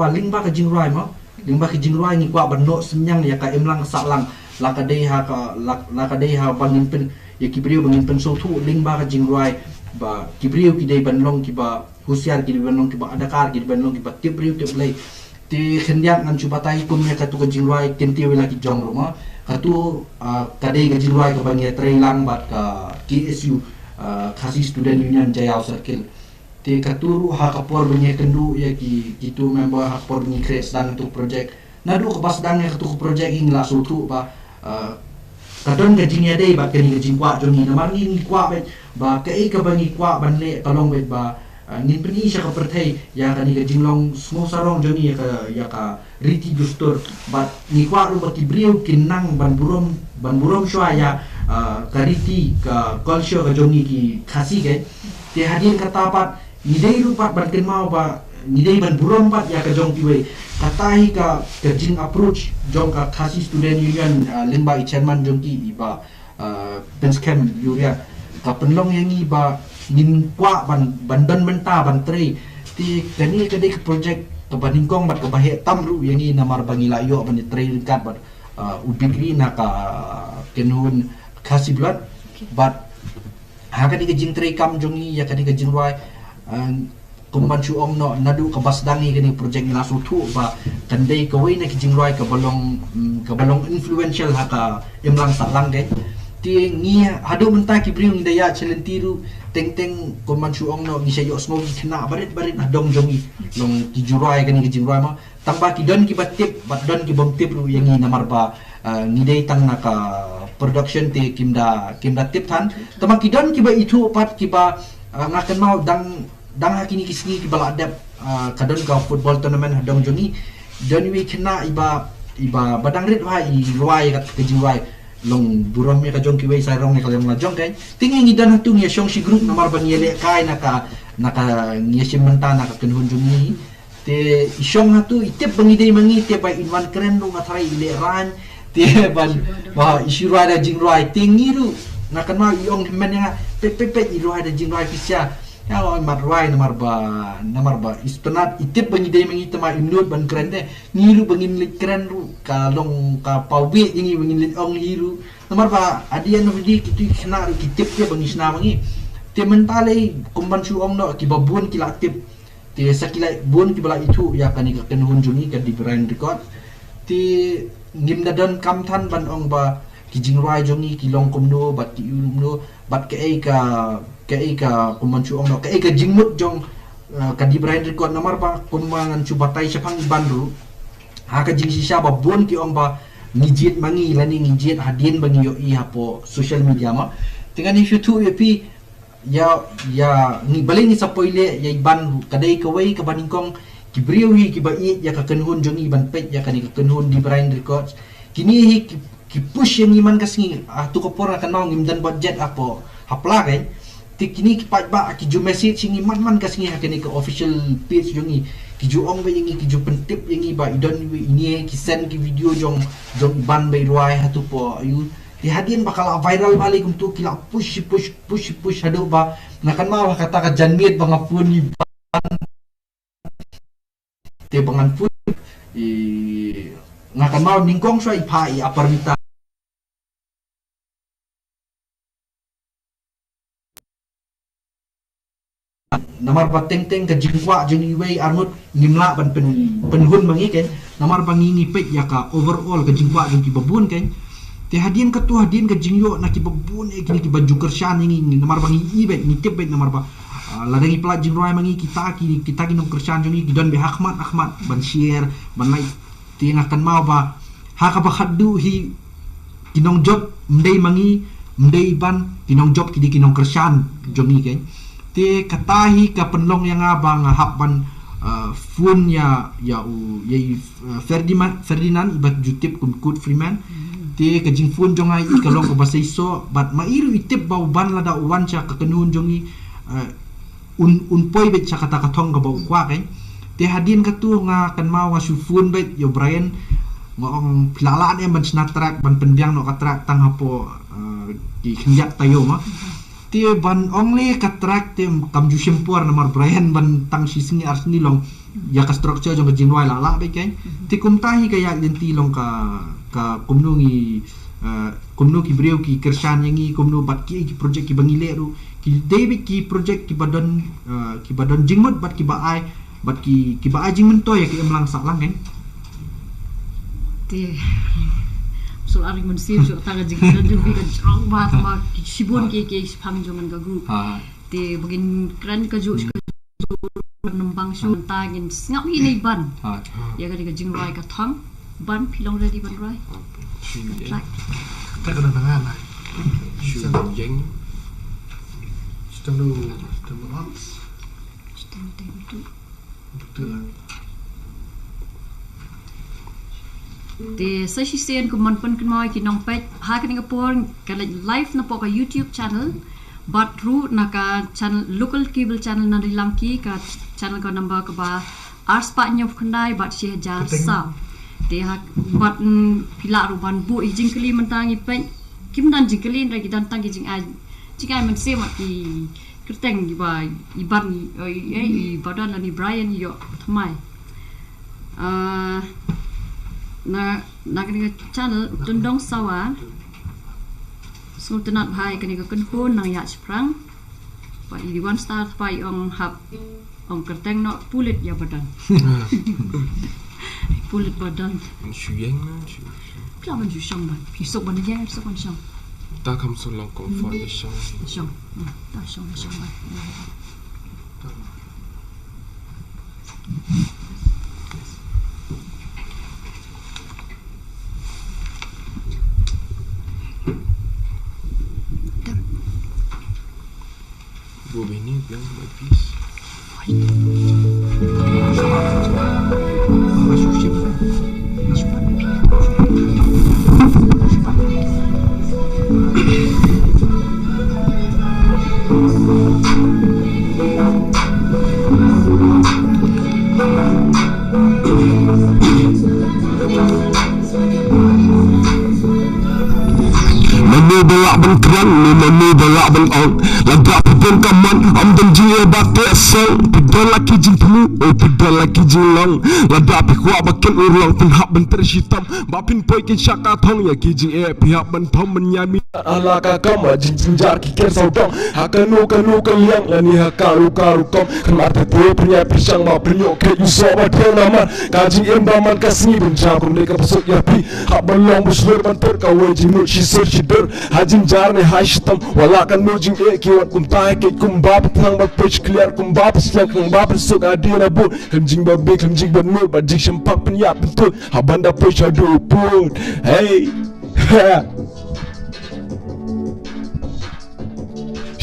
ling ba ka jingrai ma limba ki jingrai ni kwa bando senyang ya ka emlang salang la ka dei ha bangin pen ya ki brio bangin pen so thu limba ka jingrai ba ki brio ki dei banlong ki ba husiar ki banlong ki ba adakar ki banlong ki ba tip brio tip lei ti khendiak ngan chuba tai kum ya ka tu ka jingrai kenti wela ki jong roma ka tu ka dei ka jingrai ka bangi trailang bat ka KSU khasi student union jaya circle te katuru ha kapor bunyi kendu ya ki itu member ha kapor bunyi create dan untuk project nadu ke pas dan ya tu project ing la sutu ba kadon ga jingya dei ba keni ga jingwa joni na marni ni kwa ba ke ka bangi kwa banle kalong bet ba ngin peni sya ka perthai ya kani ga jinglong smo sarong joni ya ka riti justur ba ni kwa ru ba ki brio kinang ban burom shwa ya kariti ka culture ga joni ki khasi ge te hadin kata pat nidai rupat ban kenmau ba nidai ban burom pat ya ka jong tiwe katahi ka jing approach jong ka khasi student union limba i chairman jong ki ba penskem yuria ka penlong yang i ba nin kwa ban don menta ban tre ti kani ka dek project ka baningkong bat ka bahe tamru yang i namar bangila yo ban tre kat bat ubigri na ka kenhun khasi blood but ha ka dik jing tre kam jong i ya ka dik jing roi kumban chu ong no nadu ka basdangi kini project ni lasu thu ba kandai ka wei na ki jingrai ka balong influential ha ka imlang salang de ti ngi hadu menta ki briung daya chelentiru teng kumban chu ong no ngi sayo smogi khna barit adong jongi long ki jurai kini ki jingrai ma tamba ki don ki batip bat don ki bom tip ru yang ni namar ba ngi dei tang na ka production te kimda tip than tamba ki don ki ba itu pat ki ba ngakan mau dang hakini kisni ki bala adap kadon ka football tournament hadong jongi don wi kena iba badang rit wa i ruai ka kejingwai long burom me ka jong ki wei sai rong ka lem jong kai tingi ngi dan tu ngi shong shi group namar ban yele kai naka ngi simenta naka kenhun jongi te ishong hatu itep bangi dei mangi te bai inwan keren lu ngathai ile ran te ban ba ishura da jingruai tingi ru ngakan ma iong men nga pe iruai da jingruai pisya ya marwai namar ba ispenat itip bangi dei mangi tama imnut ban keren de ngiru bangin lit keren ru kalong ka pawi ingi bangin lit ong hiru namar ba adian no di kitu khna ru kitip ke bangi sna mangi te mentale kumban su ong no ki babun ki latip te sakilai bun ki bala itu ya kani ka kenhun jungi ka di brand record te ngim dadan kam than ban ong ba ki jingrai jongi ki long kumno bat ki umno bat ke ka kumanchu ong no ka jingmut jong ka di brand record namar ba kunmangan chubatai sapang bandru ha ka jing sisa ba bon ki ong ba ngijit mangi lani ngijit hadin bangi yo i hapo social media ma tingan if you tu epi ya ni baling ni sapoile ya ban kadai ka wei ka baningkong ki briwi ki ba i ya ka kenhun jong i ban pet ya ka ni ka kenhun di brand records kini hi push yang iman kasih tu kapor akan mau ngim dan budget apa hapla kan ti kini ki pat ba ki ju message sing iman man kasih akan ke official page jongi ki ju ong ba yang ki ju pentip yang ba idon ini ki send ki video jong ban ba ruai hatu po ayu di hadian bakal viral balik untuk kila push hadu ba nakan mau kata ka janmiet bangapun ni te bangan pun ngakan mau ningkong so ipai aparmita namar pateng-teng ke jingwa jeng iwei armut ngimla ban penhun mangi kan namar bangingi pek ya ka overall ke jingwa jeng kibabun kan te hadian ke jingyo na kibabun kini ki baju kersan ini namar bangi ibe ni tebet namar ba ladangi plat jing roi mangi kita ki nong kersan jeng ki don be Ahmad ban share ban like ti ngakan mau ba haka ba khaddu hi kinong job mdei mangi mdei ban kinong job kidi kinong kersan jongi kan te katahi ka penlong yang abang hap ban fun ya Ferdinand ibat jutip kum kut Freeman te ka jing fun jongai I kalong ko basai so bat mairu itip bau ban lada wan cha ka kenun jongi un poi bet cha kata katong ka bau kwa kan te hadin ka tu nga kan mau nga sufun bet yo Brian ngong pilalaan em ban snatrak ban pendiang no katrak tang hapo ki khenjak tayo ma te ban only katrak te kam ju sempur namar Brian ban tang sising arsni long ya ka structure jong jing wai la be kan te kum tahi ka yak den ti long ka kumnungi kumnu ki breu ki kersan yangi kumnu bat ki project ki bangile ru ki David ki project ki badon jingmut bat ki baai bat ki baai jingmen to ya ki emlang sak lang kan te so ari mun sim so taga jingdan juga kan strong bat ma sibun ke pang jongan ka group te begin kran ka ju nembang su tagin ngap ini ban ya ka jing roi ka thang ban pilong ready ban roi tak kena tangan lah yang sedang dulu betul lah te sa si sen ko man pan kan ki nong pet ha kan ngapor kala live na po ka YouTube channel but ru na ka channel local cable channel na dilangki ka channel ko number ka ba arspa nyop khandai bat si jar sa te ha bat pila ru ban bu ijing kli mentangi pet kim dan jingkelin ra gidan tangi jing ai man se ma ki kerteng di ba iban i badan ni Brian yo thamai na kini channel tundong sawa sultanat bhai kini ko kunpun nang ya sprang pa di one star pa ong hap ong kerteng no pulit ya badan pulit badan shuyeng na pla ban ju shang ban pisok ban ya pisok ban shang ta kam so long comfort the show ta shang ban Dua bini bilang buat peace. balak ban kran manu balak ban ong laga pun kaman am dan jie bate sel pidol laki jing temu pidol laki jing long laga pi kwa baken urlong pun hak ban terhitam bapin poi kin syaka thong ya ki jing pihak ban thom menyami ala ka kam jing jing jar ki ker saudong hakanu kanu kaliang lani hakaru karu kom kemate poi punya pisang ma prinyo ke yuso ba nama ka jing em ba man kasni bin jakum de ka pasuk ya pi hak ban long busur ban ter ka we jing nu shi ser shi der hajin jar ne hashtam wala kan nu jing ki wan kum ta ke kum bab thang ba push clear kum bab slak kum bab suk adina bu kan jing ba be kan jing ba nu ba jing sham pak pen ya betul habanda push adu put hey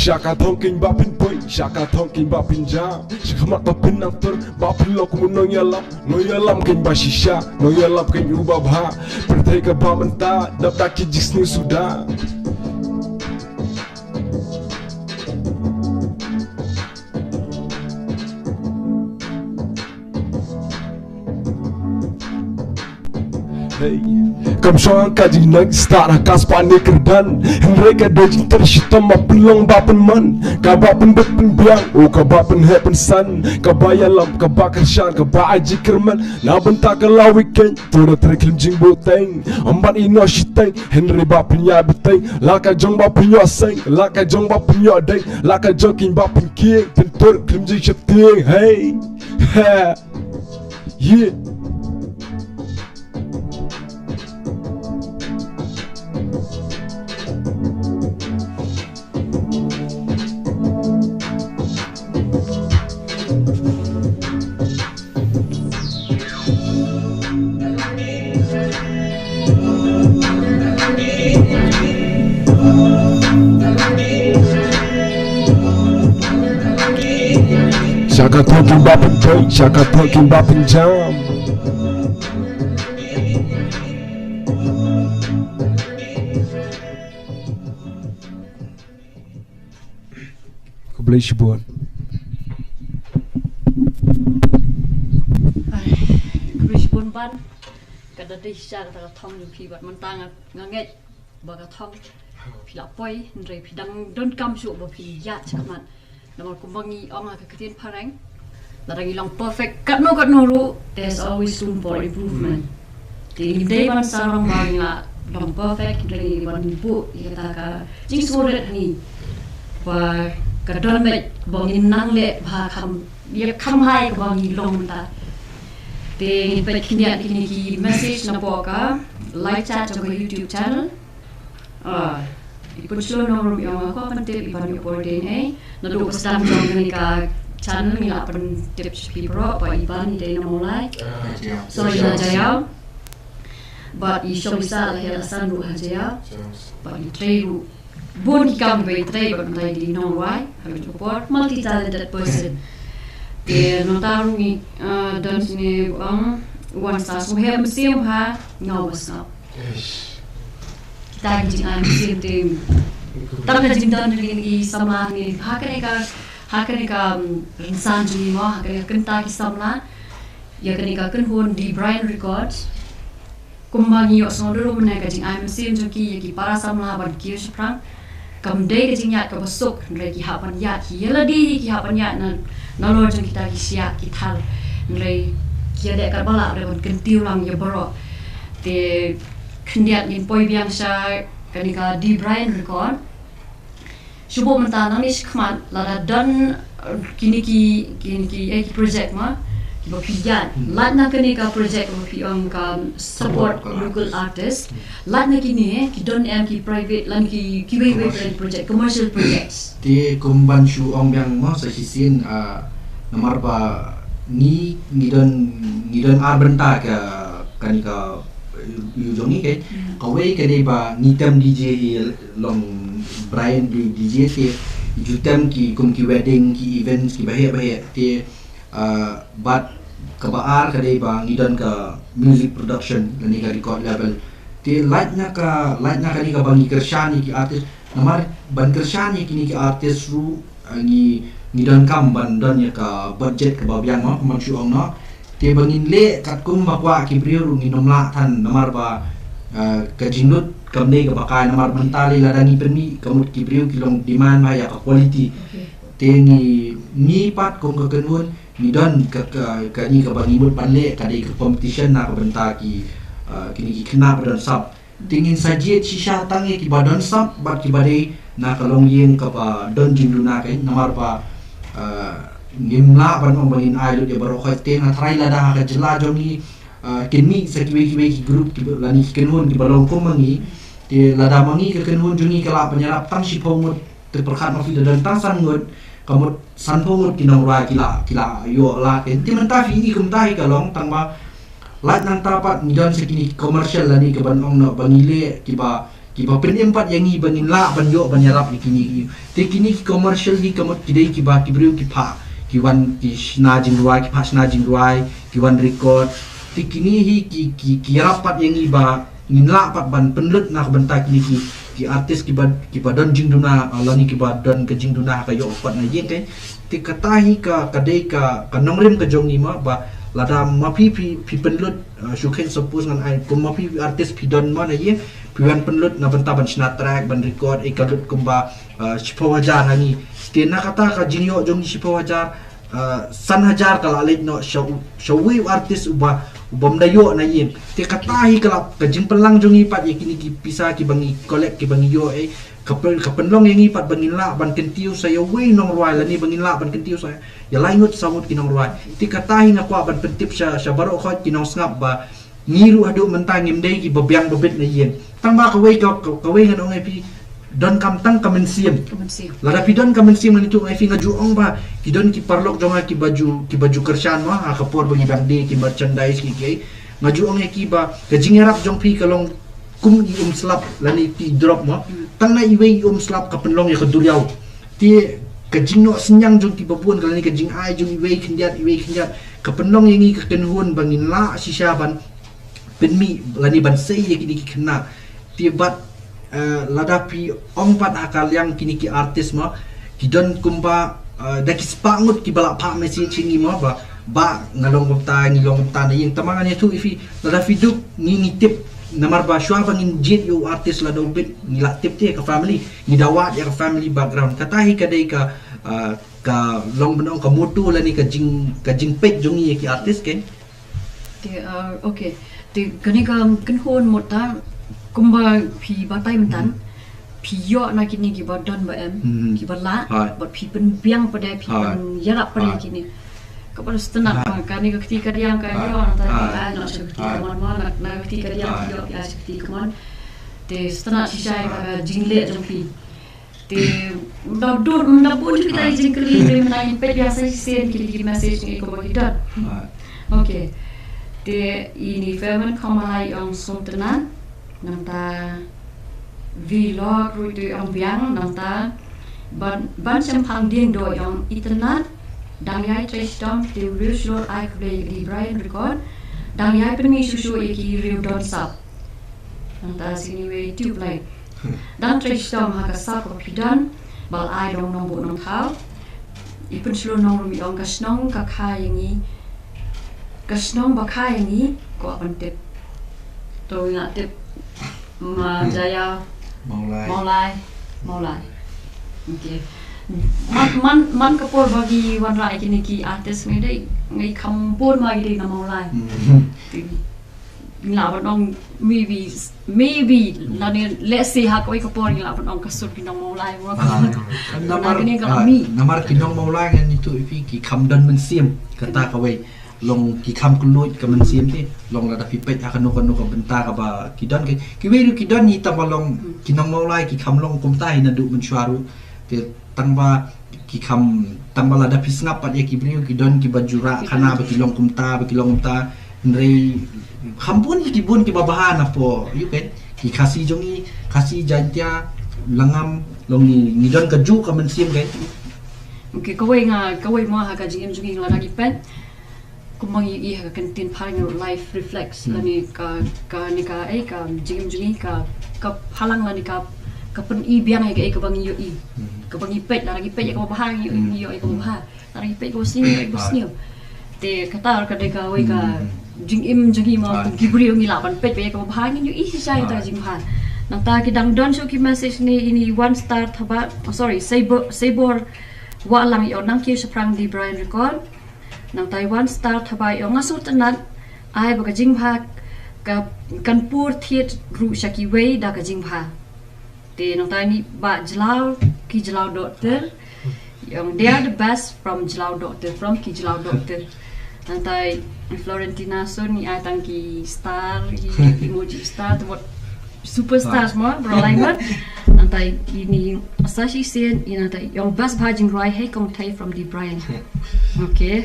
Shaka talking bapin boy, shaka talking bapin jam. Shaka mata pinantur, bapin lo kumu no yalam ken bashisha, no yalam ken ubabha. Perteka bamenta, dapta ki jisni sudah. Hey, kam soang kaji nag start hakas panik kerdan. Mereka dojin tersitam mapelong bapen man. Kabapen bepen biang, oh kabapen happen san. Kabayalam kabakar shan kabaji kerman. Na benta kalau weekend, tora treklim jing boteng. Amban ino shiteng, Henry bapen ya beteng. Laka jong bapen yo seng, laka jong bapen yo deng. Laka joking bapen king, tentur klim jing shiteng. Hey, ha, yeah. Shaka talking bapin boy, shaka talking bapin jam. Kau boleh buat. Krishpun pan kada desha kada thong phi bat man tang nganget ba ka thong phi la poi ndre phi dang don kam su ba phi ya chaman namal kumbangi ong ka katin parang larang ilang perfect kat no ru there's always room for improvement di day man sarang bangla dong perfect ndre ban bu ikata ka jing suret ni ba ka don me bangin nang le ba kham ye kham hai ka bangi long ta Ting pet kini ki message na poka live chat sa YouTube channel. Ipun silo nomor yung ako pantip ipan yung portin Nadu pastam yung ka channel nila pan tips pipro pa iban day na mulai. So ina jayaw. But isyo bisa lahir asan ru hajayaw. But itray ru bun kikam ba itray but tayo di know why. Habis support multi-talented person. Dia notaru ni dan sini wan sa so he museum ha ngawas ngau kita jing museum tim tapi jing dan ni samla ni hakane ka insan ji mo hakane kenta ki samla ya kane ka kan hon di Brian Records kumbangi yo so dulu mena ka jing museum joki ki para samla ban ki sprang kam dei ka jing yat ka basuk re ki hapan yat ki yeladi ki hapan yat na lor jeng kita kisya kital nilai kia dek karbala dengan kentiu lang ya boro te kendiat in poi biang sa kanika di Brian Record subo mentana ni skman lada dan kini ki project ma ki bapian lat na kanika project bapi ka support local artist lat na kini ki don ki private lan ki way project commercial projects Di kumban shu ong yang mo sa sisin nomor pa ni don arbenta ka kanika yujongi ke kawai ke dei ba nitam DJ long Brian DJ te jutam ki kum ki wedding ki events ki bahaya te bat kabaar ke dei ba ngidon ka music production ni ka record label te lightnya ka ni ka bangi kershani ki artist nomor ban kershani kini ki artist ru ni don kam ban don ya ka budget ka babiang mo man shu ong no te bangin le kat kum bakwa ki priyo ru ni nomla than namar ba ka jinut kam ne ka bakai namar mentali ladani permi kamut ki priyo ki long demand ma ya ka quality te ni pat kum ka kenun ni don ka ni ka bangi mut panle ka dei ka competition na ka benta ki kini ki kena don sub tingin sajiet shisha tangi ki badon sub bat ki badai na kalong yin ka pa don jindu na kai namar pa ngimla ban bangin ayo dia baru khate na try la dah ka jela jomi kini sekiwe ki group ki lani kenun ki balong ko mangi ti lada mangi ke kenun jungi kala penyerap tang si pomut te perkhat ma fi dan tasan ngut kamut san pomut ki nomra kila yo la enti menta fi ni kum tai kalong tang ba lat nang tapat ni don sekini commercial lani ke ban ong no bangile ki ba ki ba pen empat yang i bangin la ban yo ban yarap kini te kini ki commercial ki kamot ki dei ki ba ki bru ki pha ki wan ki sna jing ruai ki pha sna jing ruai ki wan record te kini hi ki yarap pat yang i ba ngin la pat ban penlut nak ban ta kini ki artis ki ba don jing duna lani ki ba don ke jing duna ka yo pat na ye te te katahi ka dei ka nongrim ka jong ni ma ba lada mapi pi penlut syukin suppose ngan ai kum mapi artis pi don ma na ye piwan penlut na benta ban sna track ban record kalut kumba sipawajar hani stena kata ka jinyo jong sipawajar san hajar kala alit no shawi artis ubam dayo na yin te katahi kala ka jing pelang jong ipat ye kini ki pisa ki bangi collect ki bangi yo kapenlong yang ipat bangin la ban kentiu saya we nong ruai la ni bangin la ban kentiu saya ya lainut samut ki nong ruai ti katahi na kwa ban pentip sya baro khot ki nong snap ba ngiru adu mentang ngimdei ki bebyang bebet na yin tang ba ka we ngan ong epi don kam tang kamen siem la da pidon kamen siem ni tu epi ngaju ong ba ki don ki parlok jong ki baju kershan ma ha kapor bangi dang de ki merchandise ki ngaju ong ki ba ka jingerap jong pi kalong kum i slap lani ti drop ma tang na iwe slap ka penlong ya keduliau ti ka jingno senyang jong ti babun kalani ka jing ai jong iwe khindiat ka penlong yang i ka kenhun bangin la si syaban penmi lani ban sei ye kini ki kena ti bat ladapi ongpat akal yang kini ki artis ma ki don kumba da ki spangut ki bala pa mesi chingi ma ba ngalong ta na yang tamangan itu ifi ladapi duk ni tip namar ba shwa bangin jet yo artis la do bit ngila tip te ka family ni dawat ya ka family background katahi ka dei ka long benong ka motu la ni ka jing pek jong ye ki artis ken te okay te kani ka hon mota kumba pi batai mentan pi yo na kini ki badan ba em ki bala but pi pen biang pada pi pen yarap pada kini kepada setenak kani ketika dia kan yo antara nak seperti kawan nak ketika dia yo ya seperti kawan te setenak sisai jingle jompi te dur pun kita jingkeli te menaik pe biasa sen kili message ni ko bagi dan okay te ini firman kamalai yang suntenan nanta vlog ruitu yang biang nanta ban sempang ding do yang internet dang yai trace dom the real show I play di Brian record dang yai permi susu iki real don sap nanta sini we tube like dan trace dom ha ka sap ko pidan bal I dong nong bu nong thau ipun slo nong mi ong kasnong ka khai yangi kasnong ba khai yangi ko apantip to nga tip ma jaya maulai okay man kapor bagi wan rai kini ki artis ngai kampur ma gi na maulai la banong maybe lani let's say ha koi kapor la banong kasur ki na maulai wa namar ki nong maulai ngan itu ifi ki kamdan men siem kata kawai long ki kam kulut ka men siem ti long la da fi pet akan no ka benta ka ba ki don ki we ki don ni ta balong ki nong maulai ki kam long kum tai na du men swaru te tangba ki kam tangba la da fi snap pat ye ki brio ki don ki bajura kana ba ki long kum ta nrei kampun ki bun ki babahan apo you kan ki kasi jantia langam long ni don ka ju ka men siem kan okay kawai mo ha ka jing jungi la da ki pen kumang i ha kantin paling life reflects lani ka jing jungi ka halang lani ka pen i biang ai ka bang yo i ka bang i pet la gi pet ka bahang yo ka bahang la gi pet ko sni te kata ka de ka wai ka jing jungi ma ki brio ngi la ban pet be ka bahang yo i sai ta jing han nang ta ki dang don so ki message ni ini one star thaba sabor wa lang yo nang ki saprang di Brian record nang Taiwan star thaba yo ngasut nan ai ba ka jing bha ka kanpur thiet ru shaki wei da ka jing bha te nang tai ni ba Jelao doctor yang they are the best from Jelao doctor nang tai Florentina so ni ai tang ki star emoji star what superstar semua berlainan nang tai ini asashi sen ina tai yang best bhajing rai he kong tai from the Brian okay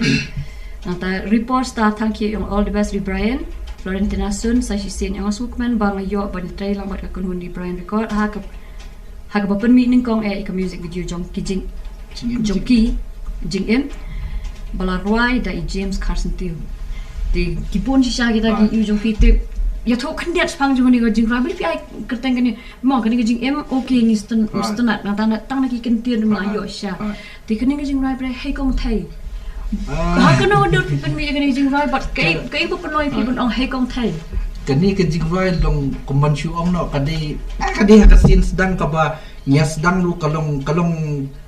nang tai report star thank you yang all the best di Brian Florentina Sun sa si sin ang sukman bang ayo ban tray lang mat ka kunhun di Brian record ha ka bapen mi ning kong ka music video jong kijing jongki jing em bala Roy da James Carson tiu di kipon si siya kita gi jong fit ya thok kan dia spang jong ni go jing rabi pi ai kerteng kan mo kan jing em okay ni stan stanat na tang na ki kan tir ma yo sha di kan ni jing rabi hai kong thai ha kan no dot pi pen mi kan jing rabi but kai bu penoi pi bun ong hai kong thai kan ni ke jing roi long kumban shu ong no kadai ka sin sedang ka ba nya sedang lu kalong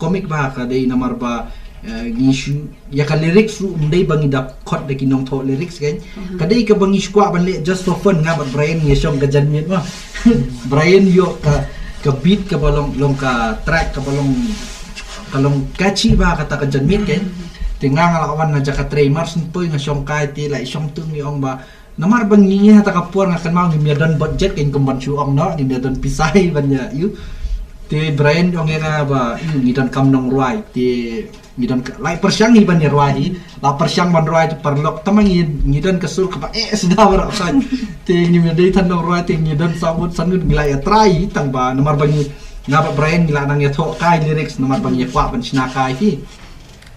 komik ba kadai namar ba ngishu ya ka lyrics ru umdai bangi dak khot de kinong tho lyrics kan kadai ka bangi skwa ban le just for fun nga bat Brian ngi song ka janmit ma Brian yo ka beat ka balong long ka track ka balong kalong catchy ba kata ka janmit kan tingang ala kawan na jaka tray mars npoy nga song kai ti lai song tung ni ong ba namar bangi hata ka puar nga kan mau ngi dan budget kan kumban chu ong no ngi dan pisai ban ya yu te Brian ong nga ba ngi dan kam nong ruai te ngidan lai persyang ni ban ruai la persyang ban ruai perlok tamang ngidan kesul ka sudah bar sa te ni me dei tan ruai te ngidan sabut sanut ngilai trai tang ba nomor bangi ngapa Brian ngila nang ya tho kai lyrics nomor bangi kwa ban sina kai hi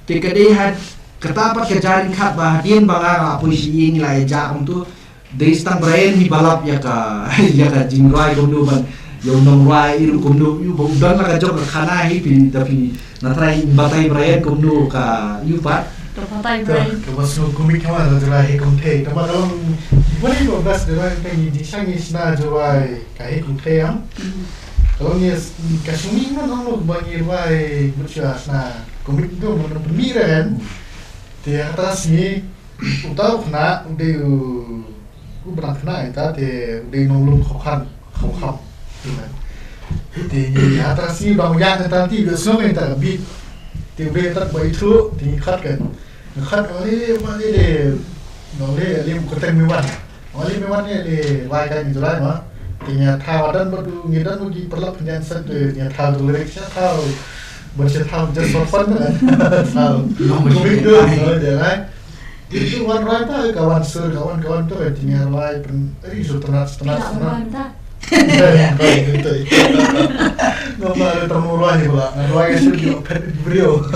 te ka dei had katapat ka jarin khat ba dien ba ga puisi ngilai ja om tu dei stang Brian ni balap ya ka jingrai gonu ban yo nong ruai iru kumnu yu bong dan la ka jok khana hi pi tapi na try batai Brian kumnu ka yu pat terpatai Brian ke masuk komik kama adalah hekong teh tapi kalau boleh kau bas adalah kayak di sangi sna juai kayak hekong teh am kalau ni kasumi mana orang bagi juai macam sna komik itu mana pemiran di atas ni utau kena udah pernah kena itu udah nolong kau thì atas ni bang yang nanti dia semua kita beat thì bây giờ bây thu thì khát oleh lim kota Miwan ni le wai kan itu lah mah thì nhà thao dan baru ngidan lagi perlu penyanyi tu nhà thao tu lirik saya thao baca thao just for fun kan thao komik tu dia kan itu wan rai tak kawan tu di nhà rai ini sudah tenat baik itu. Nomor termurah ni pula. Dua yang sudah beliau.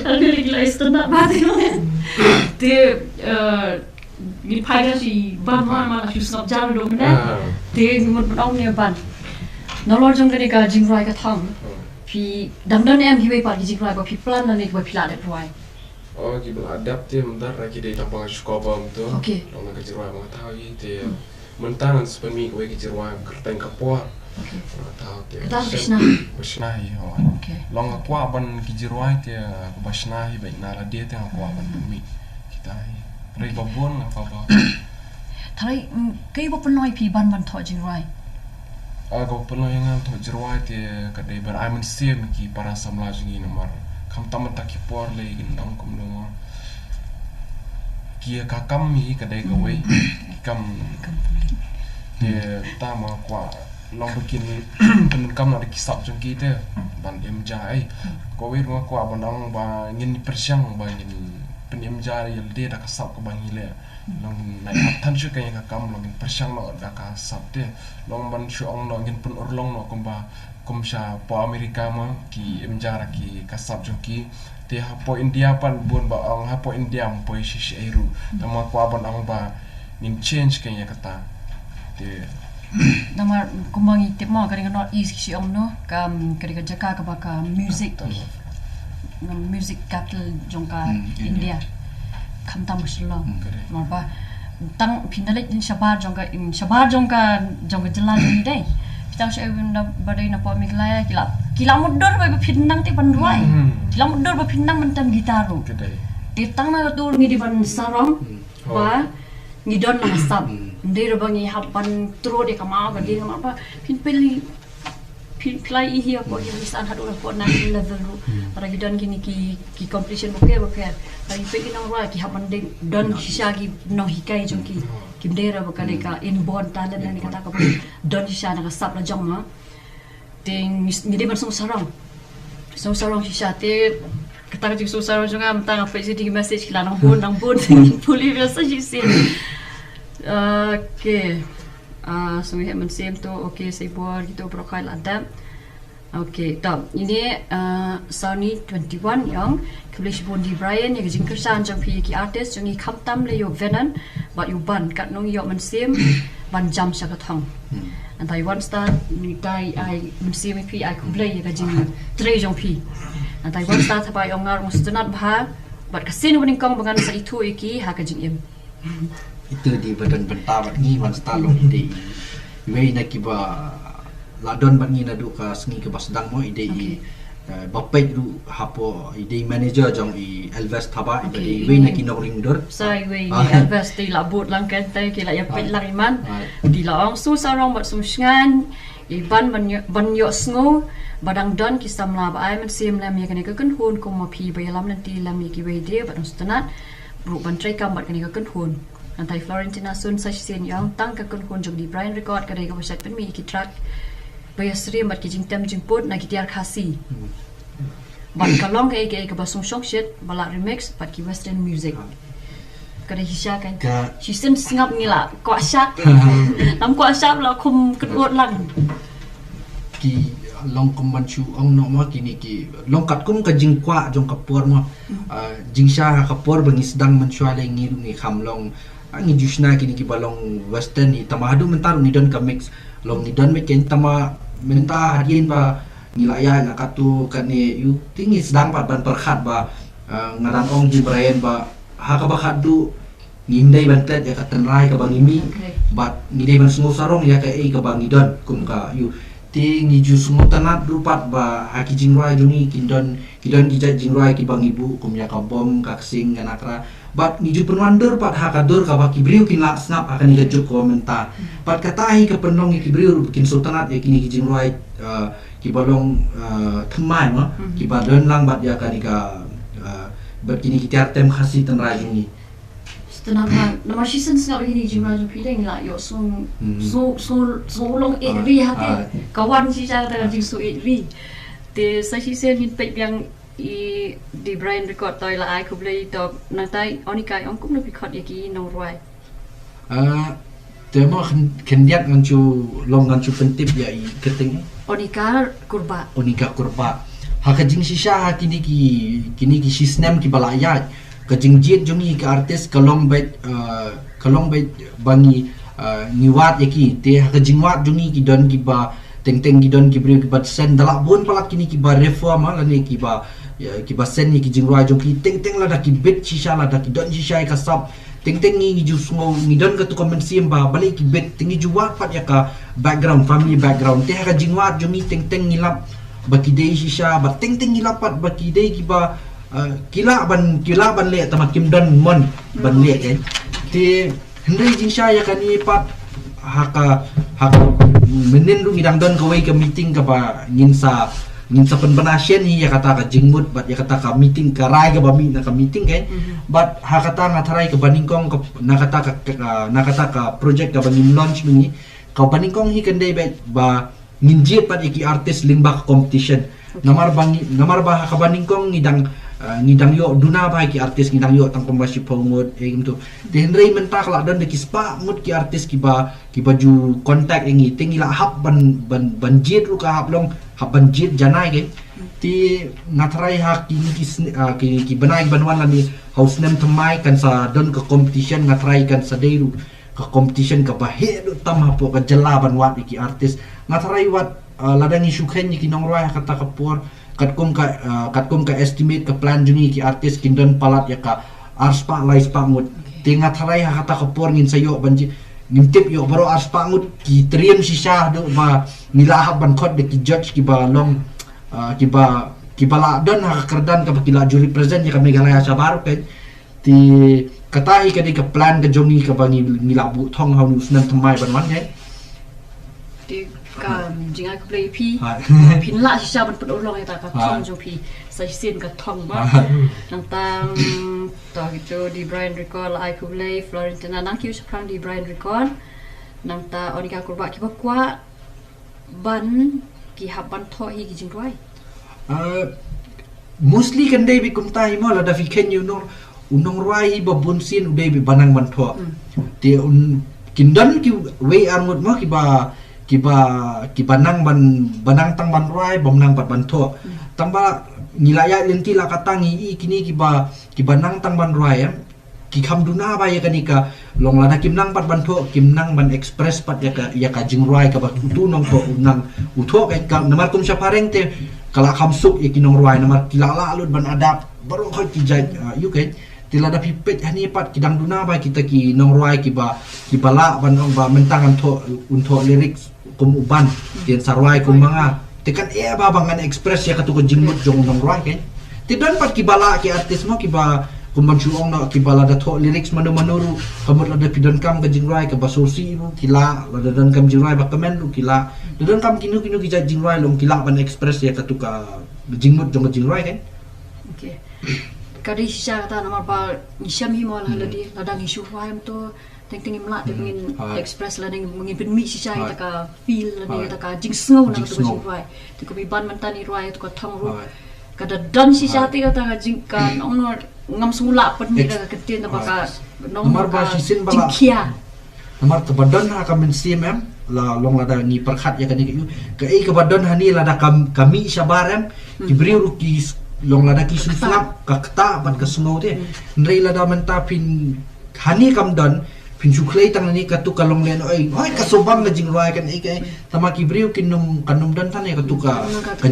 Ada lagi lah istana batin. Dia ni payah si ban mana si snap jalan dong na. Dia ngumur orang ni ban. Nolor jong dari ka jingrai ka thang. Pi damdan em hiway pa jingrai pa pi plan na ni pa pila de ruai. Oh, kita adaptif bentar lagi dia tampang sekolah tu. Okay. Orang nak jingrai mengetahui dia. Mentangan sepemi gue kejirwan kerteng kapua tahu dia basnahi long aku aban kejirwan dia basnahi baik nala dia tengah aku aban pemi kita rei babon apa thai kai bo penoi pi ban tho jirwai aku penoi yang tho jirwai dia kadai ber aiman sim ki para samlajingi nomor kam tamat ki por le gendang kum dong kia kakam mi kadai gawe kam dia tama kwa long bikin penkam nak kisap jong kita ban em jai ko wir ngo kwa bandang ba ngin persyang ba ngin penem jari dia dak kasap ko bangile long nai tan chu kay kakam long persyang no dak kasap dia long ban chu ong no ngin pun urlong no kumba kumsha po Amerika ma ki em jara ki kasap jong ki dia po India pan bun ba ong ha po India po shi eru tama kwa bandang ba ngin change kay kata nama kumbang itip mo kadang not east si om no kam kadang jaka ka baka music capital jongka India kam tam shilong marba tang pindalik din shabar jongka jela ni dai kita saya benda badai na pa miglaya kila mudur ba pinnang ti panruai kila mudur ba pinnang mentam gitaru titang na tur ngi di ban sarong ba ngidon na sab ndero bangi hapan tro de kamau ga de apa pilai ihi apa yang lisan hadu apa na level ru para ngidon gini ki competition boke hari pegi nang ra ki hapan de don hisagi no hikai jongki kimdera bakale ka inborn talent ni kata ka don hisha na sab la jong ma ting ngide ban sarong hisha te kata ka sarong jonga mtang Facebook message kila nang bon puli biasa si Okey. So we mensim tu okey saya buat gitu profile adab. Okey, tak. Ini Sony 21 yang kebelis Bondi Brian yang jing kersan jang pi ki artist jang i kamtam le yo venan but you ban kat nong yo mensim ban jam sya kathang. Antai one star ni dai ai mensim pi ai kublai ya jing tre jang pi. Antai one star thapai ongar mustunat bha but kasin uning kong bangan sa itu iki ha ka jing im. Itu di badan bentar ni one star long di wei na kiba ladon bangi na du ka sengi ke basdang mo ide i bapai du hapo ide manager jong i Elvis thaba ide we na kinong ringdor sai we Elvis ti la bot lang kan tai ki la ya pet lang iman di la ong su sarong bat su sngan i ban yo sngo badang don ki samla ba ai man sim lam ya kan ka kan hun ko ma phi ba lam nan ti lam ki we de ba stanat bru ban trai kam bat kan ka kan hun antai Florentina sun sa sin yang tang ka kan hun jong di Brian record ka dai ka basat pen mi ki track Baya sering bat kijing tem jemput nak kitiar kasi. Bat kalong ke basung shok shit balak remix bat ki western music. Kada hisya kan. Sisen singap ni lah kuat syak. Lam kuat syak lah kum kedot lang. Ki long kum banchu ong no ma kini ki long kat kum ka jing kwa jong kapur mo. Jing sya kapur bangi sedang mencuale ngi ngi kamlong. Angi jusna kini ki balong western ni tamadu mentar ni don ka mix. Long ni don ken tama minta hadirin ba nilaya na katu kani yu tinggi sedang ba ban perkhat ba ngadang ong di Brian ba ha ka ba khadu ngindai bantet ya katan rai ka bang imi bat ngidai ban sungu sarong ya ka ka bang idon kum ka yu ti ngi ju sungu tanat rupat ba ha ki jingrai juni kidon ki jingrai ki bang ibu kum ya ka bom ka sing ganakra bat niju penwander pat hakadur ka baki briu kin lak snap akan ni juk komentar pat katahi ke penong ki briu bikin sultanat ya kini kijing roi ki balong thmai ma ki badon lang bat ya kan ka bat kini kitiar tem khasi tan rai ni Stanat nama season snap ini jimra ju pideng la yo so long ri hati kawan si ja ta ju so ri te sa season hin pe yang i di Brian record toy la ai kublai to natai onika ong kum no record yaki no roi tema kendiat ngancu long ngancu pentip ya i keting onika kurba hakajing sisha kini ki sisnem ki balaya kajing jet jungi ki artis kalong bait bangi niwat yaki te hakajing wat jungi ki don ki ba teng gidon ki bri ki bat sen dalak bon palak kini ki ba reform la ni ki ba sen ni ki jingwa jong ki teng la da ki bet shisha la da ki don shisha ka sap teng ni ju smo ni don ka tu konvensi ba balik ki bet tengi juwa pat ya ka background family background te ka jingwa jong ni teng ni lap ba ki dei shisha ba teng ni lapat ba ki dei ki ba kila ban le tama kim don mon ban le kan te hendai jingsha ya kan ni pat haka menendu ngidang don kawai ke meeting ka ba nginsa penpenasian ni ya kata ka jingmut bat ya kata ka meeting ka rai ka ba mi na ka meeting kan bat ha kata ngatarai ke baningkong na kata ka project ka bangin launch ni ka baningkong hi kendai ba nginje pat iki artis limba competition namar ba ka baningkong ngidang yo duna ba ki artis ngidang yo tang pembasi pongot gitu denrei mentak la dan de kispa mut ki artis ki baju kontak ingi tingila hab ban jit ru ka hablong haban jit janai ke ti ngatrai ha ki benai banwan la ni house nem thamai kan sa don ke competition ngatrai kan sa deiru ke competition ka bahe do tam hapo ka jela ban wat ki artis ngatrai wat ladang isu khen ki nongroi kata kapur katkum ka estimate ka plan juni ki artis kindon palat ya ka arspa lai spangut tinga tharai ha kata kapur ngin sayo banji ngintip yo baro arspa ngut ki triam sisha do ba nilahab ban khot de ki judge ki ba long ki bala don ha kerdan ka bakila juri present ya ka Meghalaya sabar pe ti katahi ka di ka plan ka jongi ka bangi nilabu thong ha nus nan thamai ban wan he ti ka jinga ku play pi pin la sisha ban put ulong eta ka thong jo pi sa sin ka thong ba nang tang to gitu di Brian record ai ku play Florentina nang kiu seprang di Brian record nang ta onika kurba ki ba kwa ban ki haban tho hi ki jingwai mostly kan dai bi kum tai mo la da fi ken you know unong ruai babun sin udah banang bantua ti kindan ki we armut ma kiba nang banang tang ban ruai bamnang bat bantua tamba nilaya lenti la katangi kini kiba nang tang ban ruai ki kham duna ba ya kanika long lada kim nang pat bantua kim nang ban express pat ya ka jing ruai ka ba tu nong to nang utho ka namar kum sapareng te kala kham suk ikinong ruai namar kilala alut ban adap baru kau kijai you kan tila da pipet hani pat kidang duna ba kita ki nong ruai ki la ban ong ba mentang untuk lyrics kum uban tian sarwai kum manga tekan ba bangan express ya katu jingmut jong nong ruai kan tidan pat ki bala ki artis mo ki ba kumban suong na ki bala da to lyrics manu kamut la da pidan kam ka jingrai ka basursi ru kila la da dan kam jingrai ba kamen ru kila dan kam kinu ki jingrai long kila ban express ya katu ka jingmut jong jingrai kan okay kadi sisa kata nama pa nisyam hi mo la di ladang isu faham to ting imla te pengin express la ning mengin penmi sisa ita ka feel la ni ita ka jingsngau na to jing ruai te ko ban mantani ruai to ko thong ru kada dan sisa ti kata ka jingkan ong ngam sula pen ni ka ketin ta ka nomor ba sisin bala jingkia nomor kebadan ha ka men cmm la long lada ni perkhat ya kan ke kebadan hani lada kami sabarem diberi ruki long lada ki sulap ka kta ban ka snow te nrei lada menta pin hani kam dan pin suklei tang ni ka tu ka long len oi ka sobang ka jing ruai kan ke tama ki briu kinum kanum dan tan ka tu ka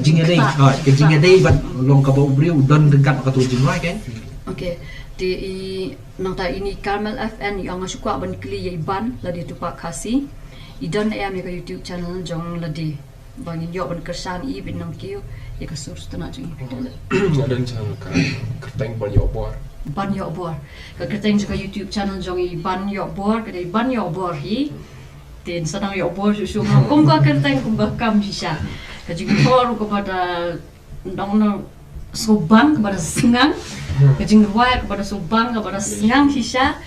jing dei ka jing dei ban long ka bau briu dan dekat ka tu jing ruai kan okay di nang ta ini Carmel FN yang suka ban kli ye ban la di tu pak kasi idan am ka YouTube channel jong la di bangin yo ban kersan i bin nang kiu ya ka sur stana jing ada channel ka kerteng ban yo bor ka kerteng juga YouTube channel jong i ban yo bor ka ban yo bor hi tin sadang yo bor su kum ka kerteng kum ka kam sisa ka jing bor ko pada dong no sobang kepada sengang ka jing ruai kepada sobang kepada sengang sisa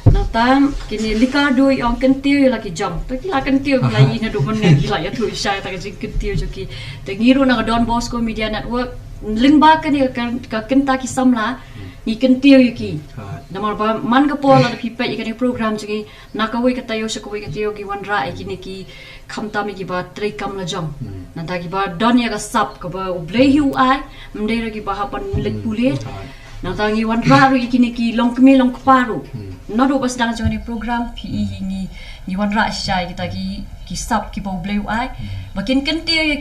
Natam kini Ricardo yang kentiu lagi jam. Tapi lah kentiu lagi na domen gila ya tu saya tak jing kentiu joki. Tengiru na Don Bosco Media Network limba kan ka kenta ki samla ni kentiu yuki. Namar ba man ka pola da pipe ikani program joki nakawi ka tayo sa kawi ka tayo ki wanra ikini ki khamta mi ki ba tre kam la jam. Nanta ki ba don ya ka sap ka ba ublehi ai mndera ki ba hapan lek pulet. Nanta ngi wanra ru ikini ki long kemi long kparu. Nado pas dalam jangan program PE ni wanra syai kita ki sub ki bau bleu ai makin kentir ya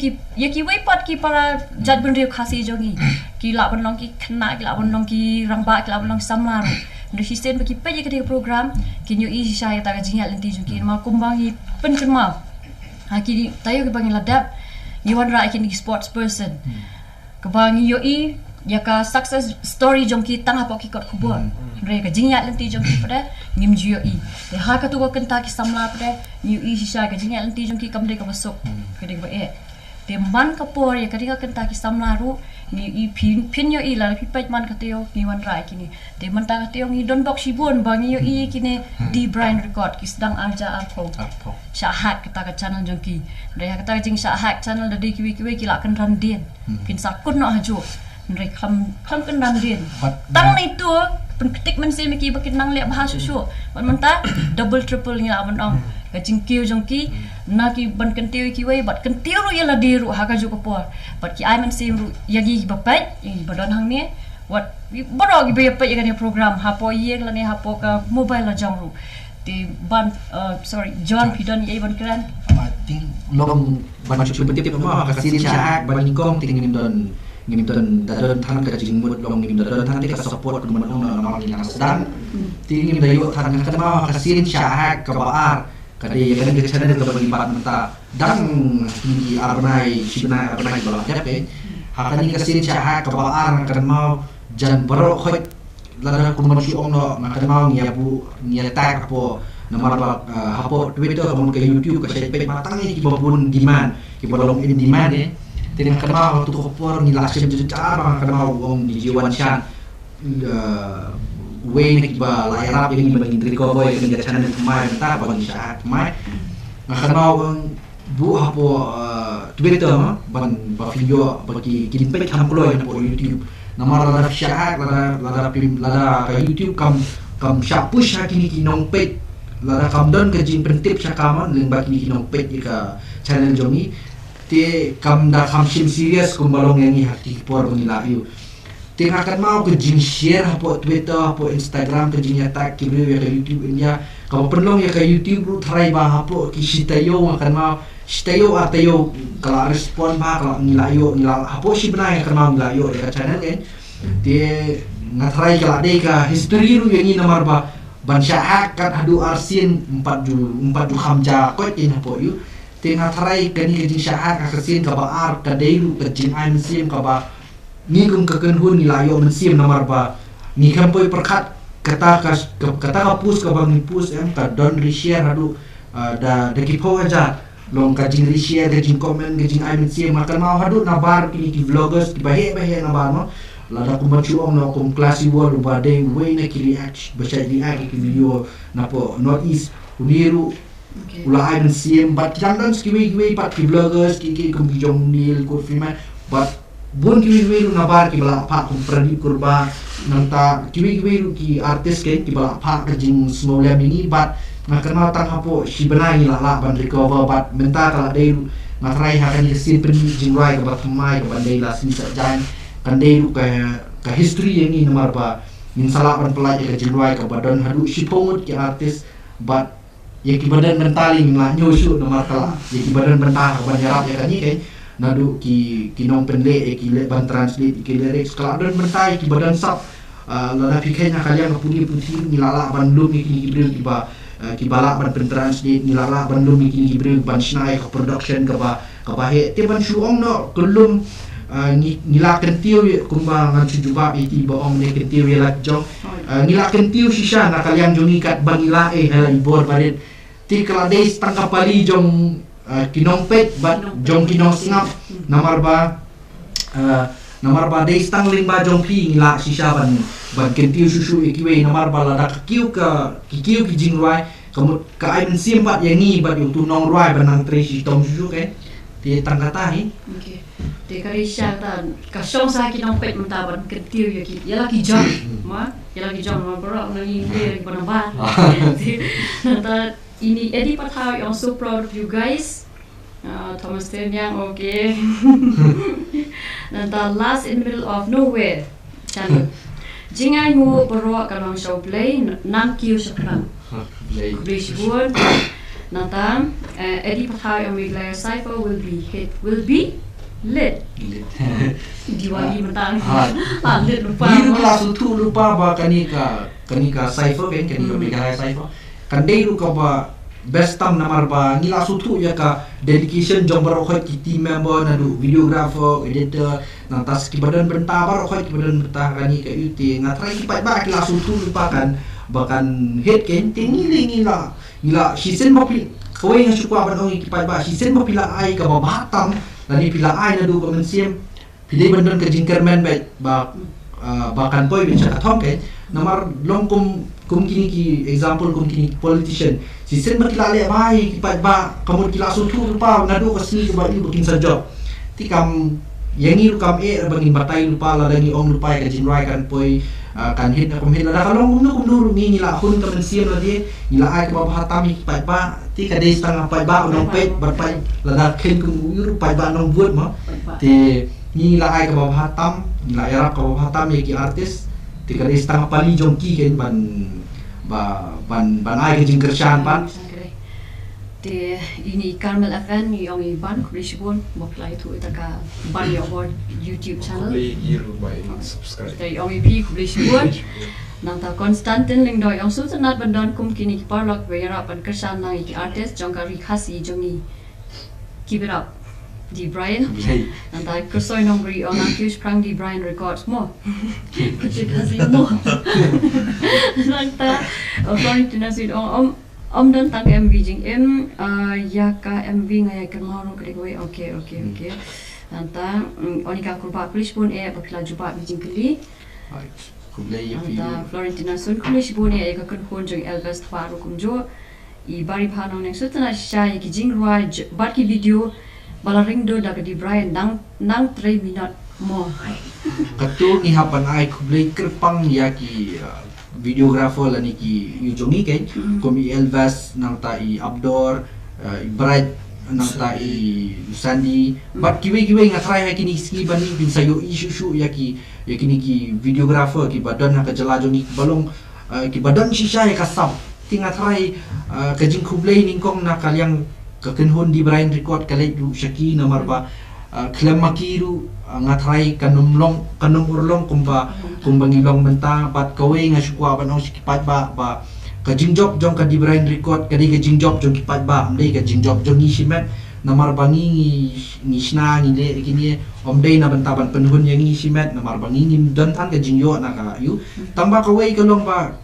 ki wepat ki para jad bendrio khasi jongi ki la ban long ki khna ki la ban long ki rangba ki la ban long samlar ndo histen baki pe ke program ki nyu i syai ta ka jingal lenti jongi ma kumbangi pencerma ha ki tayo ki bangin ladap ni wanra ki sports person kebangi yo i ya ka success story jongki tang apa ki kot kubur re ka jingat lenti jongki pada ngim jio i de ha ka tu ko kenta ki samla pada yu i sisa ka jingat lenti jongki kam de ka masuk ka de ba de man ka por ya ka de ka kenta ki samla ru ni i pin yo i la pi pet man ka teo ni wan rai kini de man ta ka teo ngi don box sibun bang yo i kini di Brian record ki sedang arja arpo syahat kita ka channel jongki de ha ka jing syahat channel de ki ki la kan ran den kin sakun no hajo Nrek kam kan ramdin. Tang na itu penketik men se miki bakin nang lek bahas susu. Man menta double triple ni aban ong. Kajing kiu jongki na ki ban kentiu ki wei bat kentiu ru yala diru ha ka jo ko por. Bat ki ai men se ru yagi bapai badon hang ni wat boro gi be pe ya program ha po ye la ni ha po ka mobile la jang ru. Di ban John Pidon ye ban kran. Ting long ban chu petip ma ka sin cha ban kong ting ngim don dadon tan ka jing mut long ngim dadon tan ka support kun man na ma ngin sedang ti ngim dayo tan ka ma ka sin sya ka baar ka de ya kan ke channel ka bagi pat mata dang di arnai sibna arnai bala jape ha kan ka sin sya ka baar kan mau jan baro khoi la kun man ki ong no ma kan mau ngia bu ngia tag apo nomor hapo Twitter ka ke YouTube ka pe matang ni ki babun demand ki bolong in demand Tidak kenal tu kopor ni lasim cara kenal wong di jiwan shan way ni ba layar yang bagi triko boy yang channel mai ta bagi saat mai kenal wong bu hapo Twitter ban ba video bagi kirim pe kam kloy na po YouTube Nama lada syak lada ka YouTube kam syak push kini kinong page lada kam don ke jing pentip syakaman lemba kini kinong page ka channel jongi te kam da kam sim serious kum balong yang hati por ngila yu te akan mau ke jing share hapo Twitter hapo Instagram ke jing tag ki ya ke YouTube nya kalau perlu ya ke YouTube lu try ba hapo ki sitayo akan mau sitayo atayo kalau respon ba kalau ngila hapo si benar akan mau ngila yu ka channel kan te ngatrai kalau ada ka history lu yang ini nomor ba ban syak kan adu arsin 4 ju khamja ko in hapo yu te ngatrai kan ni jing syak akasin ka ba ar ka deilu ka jing ai mesim ka ba ni kum ka kan hun ni layo mesim nomor ba ni kampoi perkat kata kapus ka bang pus ka don reshare adu da kipo aja long ka jing reshare ka jing comment ka jing ai mesim makan mau hadu nabar kini ki vloggers ki bahe nabar no lada kum bacuong no kum klasi wo ba de way na ki react baca react ki video napo north east uniru ula ai mesim bat jangan skiwi pat ki vloggers ki kum ki jong nil ko filman but bun kiwi nabar ki bala pa kum pradi kurba nanta kiwi ki artis ke ki bala pa ke jing small ini bat ngakana tang hapo si benai la ban recover bat menta kala dei ngatrai hakan sin pen jing rai ke bat mai ke bandai la sin sajan kan dei ka history yang ini nomor ba min salah ban pelaj ke jing rai ke badan hadu si pongut ki artis bat ya ki badan mentali min la nyosu nomor kala ya ki badan bentar ban yarap ya kan ni ke nadu ki nong penle ki le ban translate ki lyrics kalau don mentai ki badan sap lada pikirnya kalian putih nilala ban lum ki gibril ki bala ban translate nilala ban lum ki gibril ban snai ke production ke ba he te ban suong no kelum nila kentiu kumba ngan sujuba iti ba om ne kentiu la jong nila kentiu sisa na kalian jongi kat bangila hala ibor baret ti kala des tangkap pali jong kinong pet bat jong kinong singap namar ba dei stang ling ba jong pi ngila sisa ban kentiu susu ikiwe namar ba lada kiu ki jing ruai kamu ka ai men sim bat yang ni bat yu tunong ruai banang tresi tong susu ke ti tang kata hi okay te kari sya ta ka song sa kinong pet menta ban kentiu ya ki ya laki jong ma bro ngi de ban ba nanta ini Eddie Patau, I'm so proud of you guys. Thomas Tenyang, okay. And the last in the middle of nowhere channel. Jingai mo baro kanong show play nam kiu sakran. Please word. Nanta Eddie Patau and Miglair Cypher will be lit. Diwali matang. Lit lupa. Biru langsung tu lupa ba kanika Cypher kan kanika Miglair Cypher. Kandai lu ka ba best time namar ba ngila sutu ya ka dedication jom baro khoi ki team member na du videographer editor na tas ki badan benta baro khoi ki badan benta kani ka yuti ngatrai ki pat ba ki la sutu lupakan bahkan head ken ngila sisen mo pi kawai nga sukwa ban ong ki pat ba sisen mo pila ai ka ba batam lani pila ai na du ka mensiem pili bandon ka jingkerman ba bahkan poi bicara kathong ke namar long kum kini ki example kum kini politician si sen makilala bai ki pat ba kamu kila sutu lupa ngadu kasni ke bali bukin sa job ti kam yangi kam bangin batai lupa la dangi ong lupa ka jinrai kan poi kan hit na kumhit la kalong kum nuru ni la hun ka mensian la di nila ai ka ba hatam ki pat ba ti ka des tang pat ba nong pet berpai la da ken kum ur pat ba nong buat ma ti ni la ai ka ba hatam nila era ka ba hatam ki artis tika des tang pali jongki ken ban ai ke jingkershan pan te ini Carmel Akan yung iban kulisipon apply to itaka ban your YouTube channel Iru by subscribe te yung ipi kulisipon nanta Konstantin lingdo yung susunod bandon kum kini parlok bayara pan kersan na iki artist jongka rikhasi jongi keep it up Di Brian nanta kursoy nombri on accuse prang Di Brian records mo kasi mo nanta according to nasid om dan tang MV jing ya ka MV ngaya kermano kregoi okay nanta onika kurba police pun bakla jupa bijing keli nanta Florentina sun police pun ka kun jong Elvis faru kumjo I bari phano neng sutana shay ki jing rwa barki video balaring do daga Di Brian nang 3 minute Mo. Katu ni hapan ai kublai kerpang ya ki videographer la ni ki yujongi kai komi Elvas nang ta i Abdor Bright nang ta i Sandy but kiwe ngatrai ha kini ski bani bin sayo isu ya ki ni ki videographer ki badan ha kajala jongi balong ki badan shisha ya kasam tingatrai kajing kublai ningkong na kalyang kakenhon di Brian record kalai du Shaki namar ba klem makiru ngatrai kanum urlong kumba ngilong benta pat kawe nga syukwa banong sikipat ba kajing job jong ka di Brian record kadi kajing job jong kipat ba amdei kajing job jong ngisimet namar bangi ngisna ngile kini omdei na benta ban penhun yang ngisimet namar bangi ngim dan tan kajing yo na ka yu tamba kawe kalong ba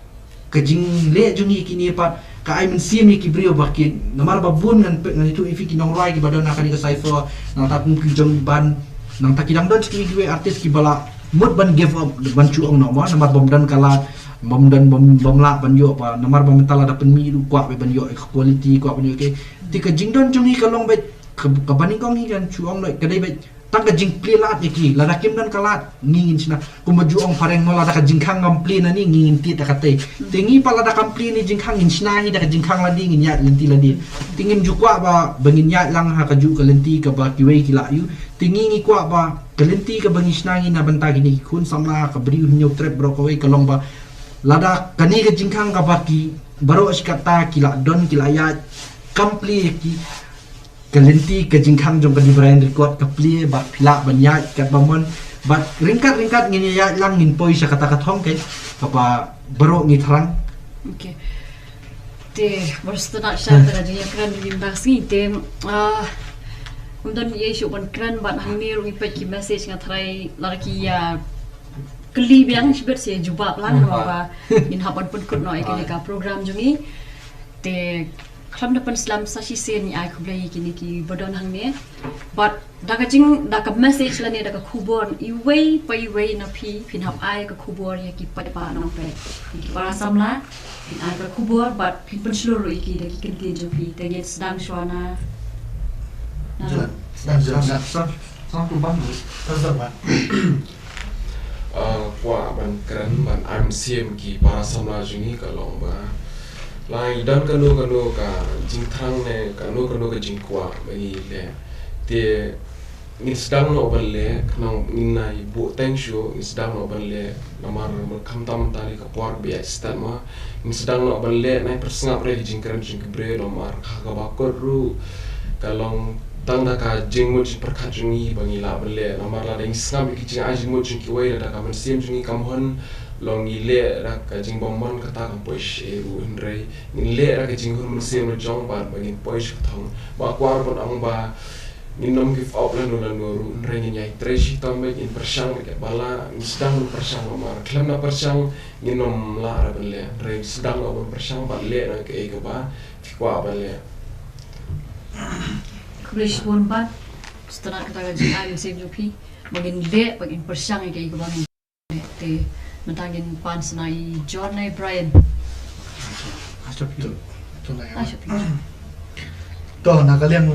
kajing le jong kini pat ka ay mensiam ni kibrio bakin namar babun ngan itu ifi kinong rai ki badon akan ka cipher nang tapung ki jong ban nang takidang don ski giwe artis ki bala mud ban give up ban chuong no ma namar bomdan kala bomdan bomla ban yo pa namar bom tala da pen mi lu kwa be ban yo quality kwa ban yo ke ti ka jingdon jong hi kalong be ka baning kong hi kan chuong noi kadai be tang ka jing pli lat ki la dakim dan kalat ngingin sina kumajuong pareng mo la da ka jingkhang ngam pli na ni ngingin ti ta kate tingi pala da kam pli ni jingkhang in sina hi da ka jingkhang la di ngin ya lenti la di tingin jukwa ba bangin ya lang ha ka ju ka lenti ka ba kiwe ki la yu tingi ngi kwa ba ka lenti ka bangin sina ngi na banta gi kun sama ka bri nyu trap bro ko kalong ba lada kani ka jingkhang ka ba ki baro askata ki la don ki la ya kampli ki kalenti ke jingkhang jong ka di Brian record ka pli ba phila banya kat bamon but ringkat ngini ya lang ngin poi sa kata kathong ke kapa baro ngi thrang Okay. Te basta na siya tara diya kran din basi te undon ye shu ban kran ban hangni ru ipet ki message nga try laraki ya kli biang sibet se jubab lang ba in hapan pun kut no ikini ka program jungi te kram dapan slam sa si sen ni ai kublai kini ki bodon hangni but daga message la ne daga kubon iway na pin hap ai ka kubor ya ki pa no pe para samla pin ai ka kubor but pin pun seluruh iki daki kenti jo pi te get sedang shwana sang tu bang kwa ban kran ban MCM ki para samla jingi kalong ba lai dan kanu ka jingthang ne kanu ka jingkwa bagi le te ngin sedang no balle kanang nai bu teng show ngin sedang no balle namar kam tam tali ka por bi stat ma ngin sedang no balle nai persngap re jingkran jingbre namar ka ba ko ru kalong tang da ka jingmut perkhat jungi bangi la balle namar la ding snap ki jing ajimut jing ki wai da ka man sim jungi kam hon long ile ra ka jing bomman kata kam poish eru ndrei ile ra ka jing hun mun sim jong ban bangin poish thong ba kwar bon ang ba ninom give up lan ru ndrei nyai treshi tambe in persang ke bala sedang persang mar klam na persang ninom la ra bele ndrei sedang ob persang ba le na ke ba kwa ba le kublish bon ba setelah kita gaji ai save jupi bagin le bagin persang ke ba te mentangin pan senai John ai Brian to na kalian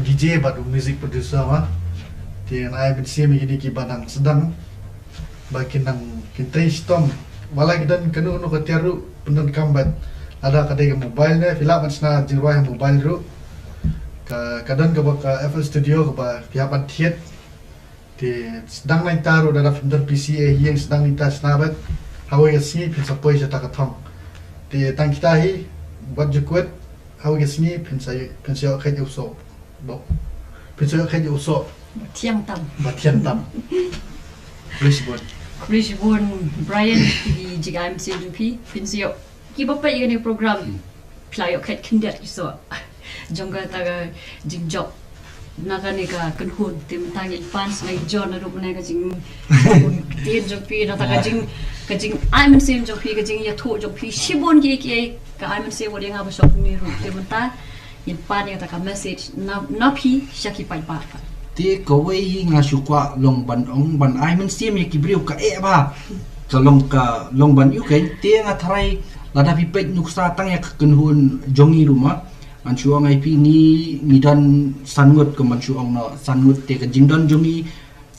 DJ batu music producer ma tian ai bin sim ini ki banang sedang bakin nang kintai storm wala kidan kanu no katiaru pendan kambat ada kadai mobile ne filap sna jirwa mobile ru ka kadan ka FL studio ka piapan thiet ti sedang lain taruh dalam vendor PCA yang sedang lintas nabat hawa yasni pin sapoi jata kathong ti tang kita hi buat jukut hawa yasni pin saya khaji uso bo pin saya khaji uso tiang tam batian tam Brisbane Brian di jika MC jupi pin sio ki bapa ini program playo khat kindet iso jongga taga jingjob nakanika kenhun tim tangi fans ngai John ru menai ka jing tien jopi na ta ka jing I'm sim jopi ka jing ya thu jopi shibon ki ka I'm sim wodi nga ba shop ni ru te menta in pan ya ta ka message na phi shaki pai pa ti ko wei nga shukwa long ban ong ban ai men sim ye kibriu ka e ba ka long ban yu kai ti nga thrai la da pi pet nuksa tang ya kenhun jongi rumah manchuang ai pi ni dan sangut ko manchuang no sangut te ka jingdon jongi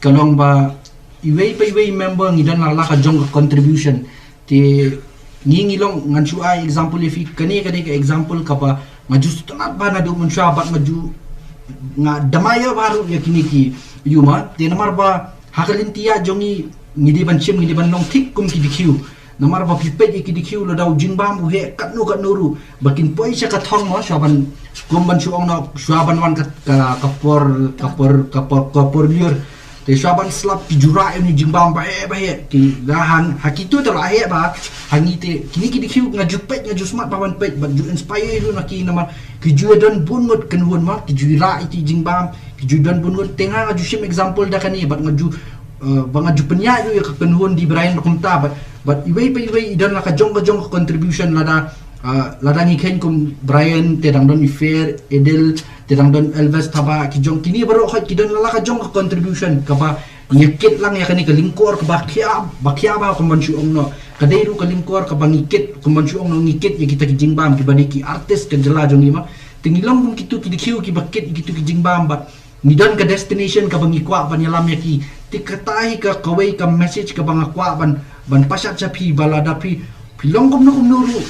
kalong ba iway member ngidan la ka jong contribution ti ngilong ngan chu ai example if kani ka example ka ba maju tanat ba na do mun syabat maju nga damaya baru ya kini ki yuma ti namar ba hakalintia jongi ngidi ban chim ngidi ban long thik kum ki dikhiu namar ba pipet ki dikhiu lo dau jingbam bu he katnu ru bakin poi sa ka thong mo syaban kum ban chu ong na syaban wan ka kapor liur te syaban slap ki jura ni jingbam ba ki gahan hakitu ter ahe ba hangi te kini ki dikhiu nga jupet nga jusmat pawan pet ba ju inspire lu na ki namar ki judan bunut kenhun ma ki jura iti jingbam ki judan bunut tenga nga jusim example da kani bat nga ju banga ju penya yu ka kenhun di Brian kumta but iway idan la ka jong contribution lada ngi ken kum Brian tedang don fair edel tedang don Elvis taba ki jong kini baru hot ki don la ka jong contribution ka ba ngikit lang ya kani ka lingkor ka bakya ba kum bansu ongno kadairu ka lingkor ka bangikit kum bansu ongno ngikit ya kita ki jingbam ki badiki artist ka jela jong ima tingilong kum kitu ki dikhiu ki bakit gitu ki jingbam ba nidan ka destination ka bangikwa banyalam ya ki tikatahi ka kawai ka message ka bangakwa ban pasat sapi balada pilong kum nuru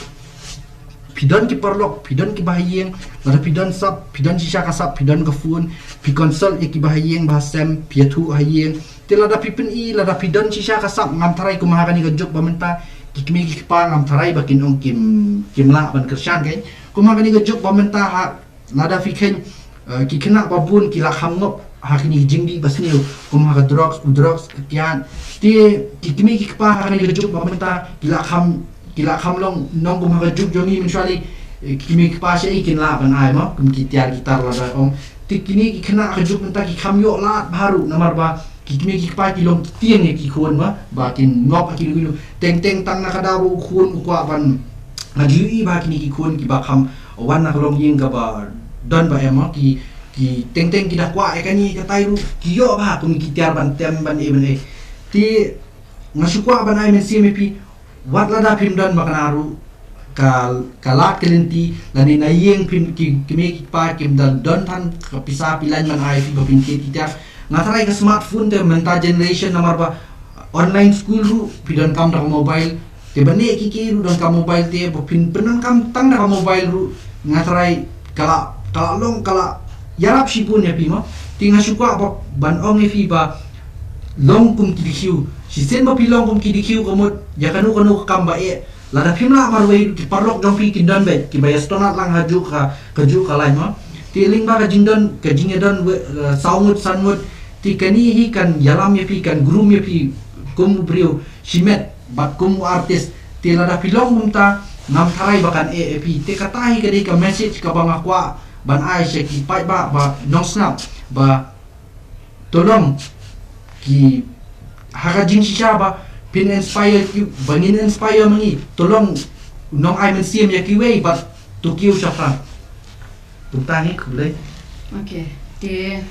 pidan ki parlok pidan ki bahayeng lada pidan sap pidan sisa ka sap pidan ka phone pi consult ki bahayeng bahasem piatu hayeng telada pipin lada pidan sisa ka sap ngam tarai ku mahakani ka jok bamenta kikmi ki pa ngam tarai bakin ong kim la ban kersan kai ku mahakani ka jok bamenta lada fiken ki kena babun ki la hamngop hakini jingdi basniu ku mahaka drugs kian ti kikmi ki pa hakani ka jok bamenta kila kamlong nong kum hajuk jongi mensuali kimi kipase ikin la ban ai mo kum kitiar gitar la om tikini kena hajuk menta ki kamyo la baru namar ba kimi kipa kilong tieng ki khon ma ba kin ngop ki lu teng tang nakadaru khon ko ban ngajui ba kini ki khon ki ba kham wan na long yeng ka ba don ba emo ki teng ki dak wa kani ka tairu ki yo ba kum kitiar ban tem ban even ti ngasukwa ban ai men CMP wat lada pimdan makanaru kalat kelinti lani nayeng pim kimi pa kim dan don tan kapisa pilan man ai fi babin ke kita ngatarai ke smartphone te menta generation namar ba online school ru pidan kam da mobile te bane ki ru dan kam mobile te bopin penan kam tang da mobile ru ngatarai kala yarap sipun ya pima tinga suka ba ban ong fi ba long kum kidikiu si sen ba pilong kum kidikiu komot ya kanu kamba lada pimla marway ki parlok jong pi kindan be ki bayas tonat lang haju ka lain ma ti ling ba ka jingdan ka jingedan saungut sanmut ti kani hi kan yalam ya pi kan grum ya pi kum brio simet bat kum artis ti lada pilong kum ta ngam tharai bakan pi ti katahi ka ka message ka bangakwa ban ai se ki pai ba nong snap ba tolong ki haka jing sisa ba pin inspire ki bangin inspire mangi tolong nong ai men siam ya ki wei but to kiu safran tutani kulai okay de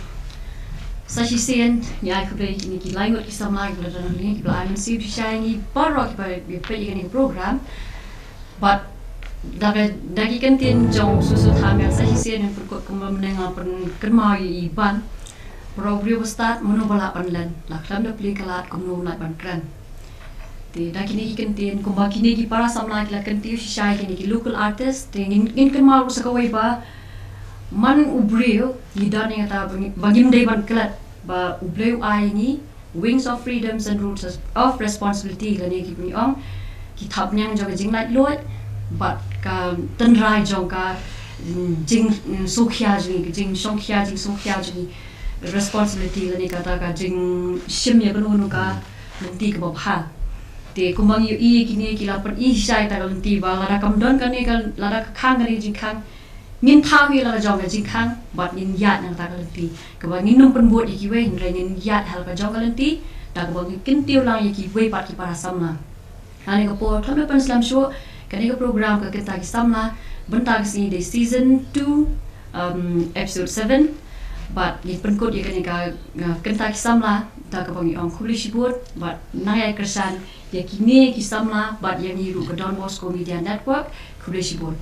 sashi sen ya kubai ni ki langot ki samla ki dan ni ki bla si sisa ni barok ba pe ni program but dagi kantin jong susu thamel sashi sen ni perkot kemam nenga pen kermai iban Probrio start munu bala panlan laklam da pli kalat kumnu na ban kran te da kini kentin kumba kini ki para samla ki kantiu shai kini ki local artist te in kan ma sa kawai ba man ubrio lidan yang ta bangim dei ban kalat ba ubrio ai ni wings of freedoms and roots of responsibility la ni ki puni ong ki thap nyang jong jing lat lot ba ka tan rai jong ka jing sokhya jing songkhya jing responsibility la ni kata ka jing shimya banu ka nanti ka bapha te kumang yu kini kila per shai ta nanti ba la kam don ka ni ka la ka khang ni jing khang ngin tha wi la jong ka jing khang bat nin yat nang ta ka nanti ka ba ngin num pen bot ki we nin yat hal ka jong ka nanti ta ka ba kin tiu lang ki we pat ki para samna ani ka po tham pen slam show ka ni ka program ka kita ki samna benta ki de season 2 episode 7 but ni penkot ya kan kenta kisamla ta ka bangi ong publish board but naya kersan ya kini kisamla but yang ni ru ka Don Bosco Media Network publish board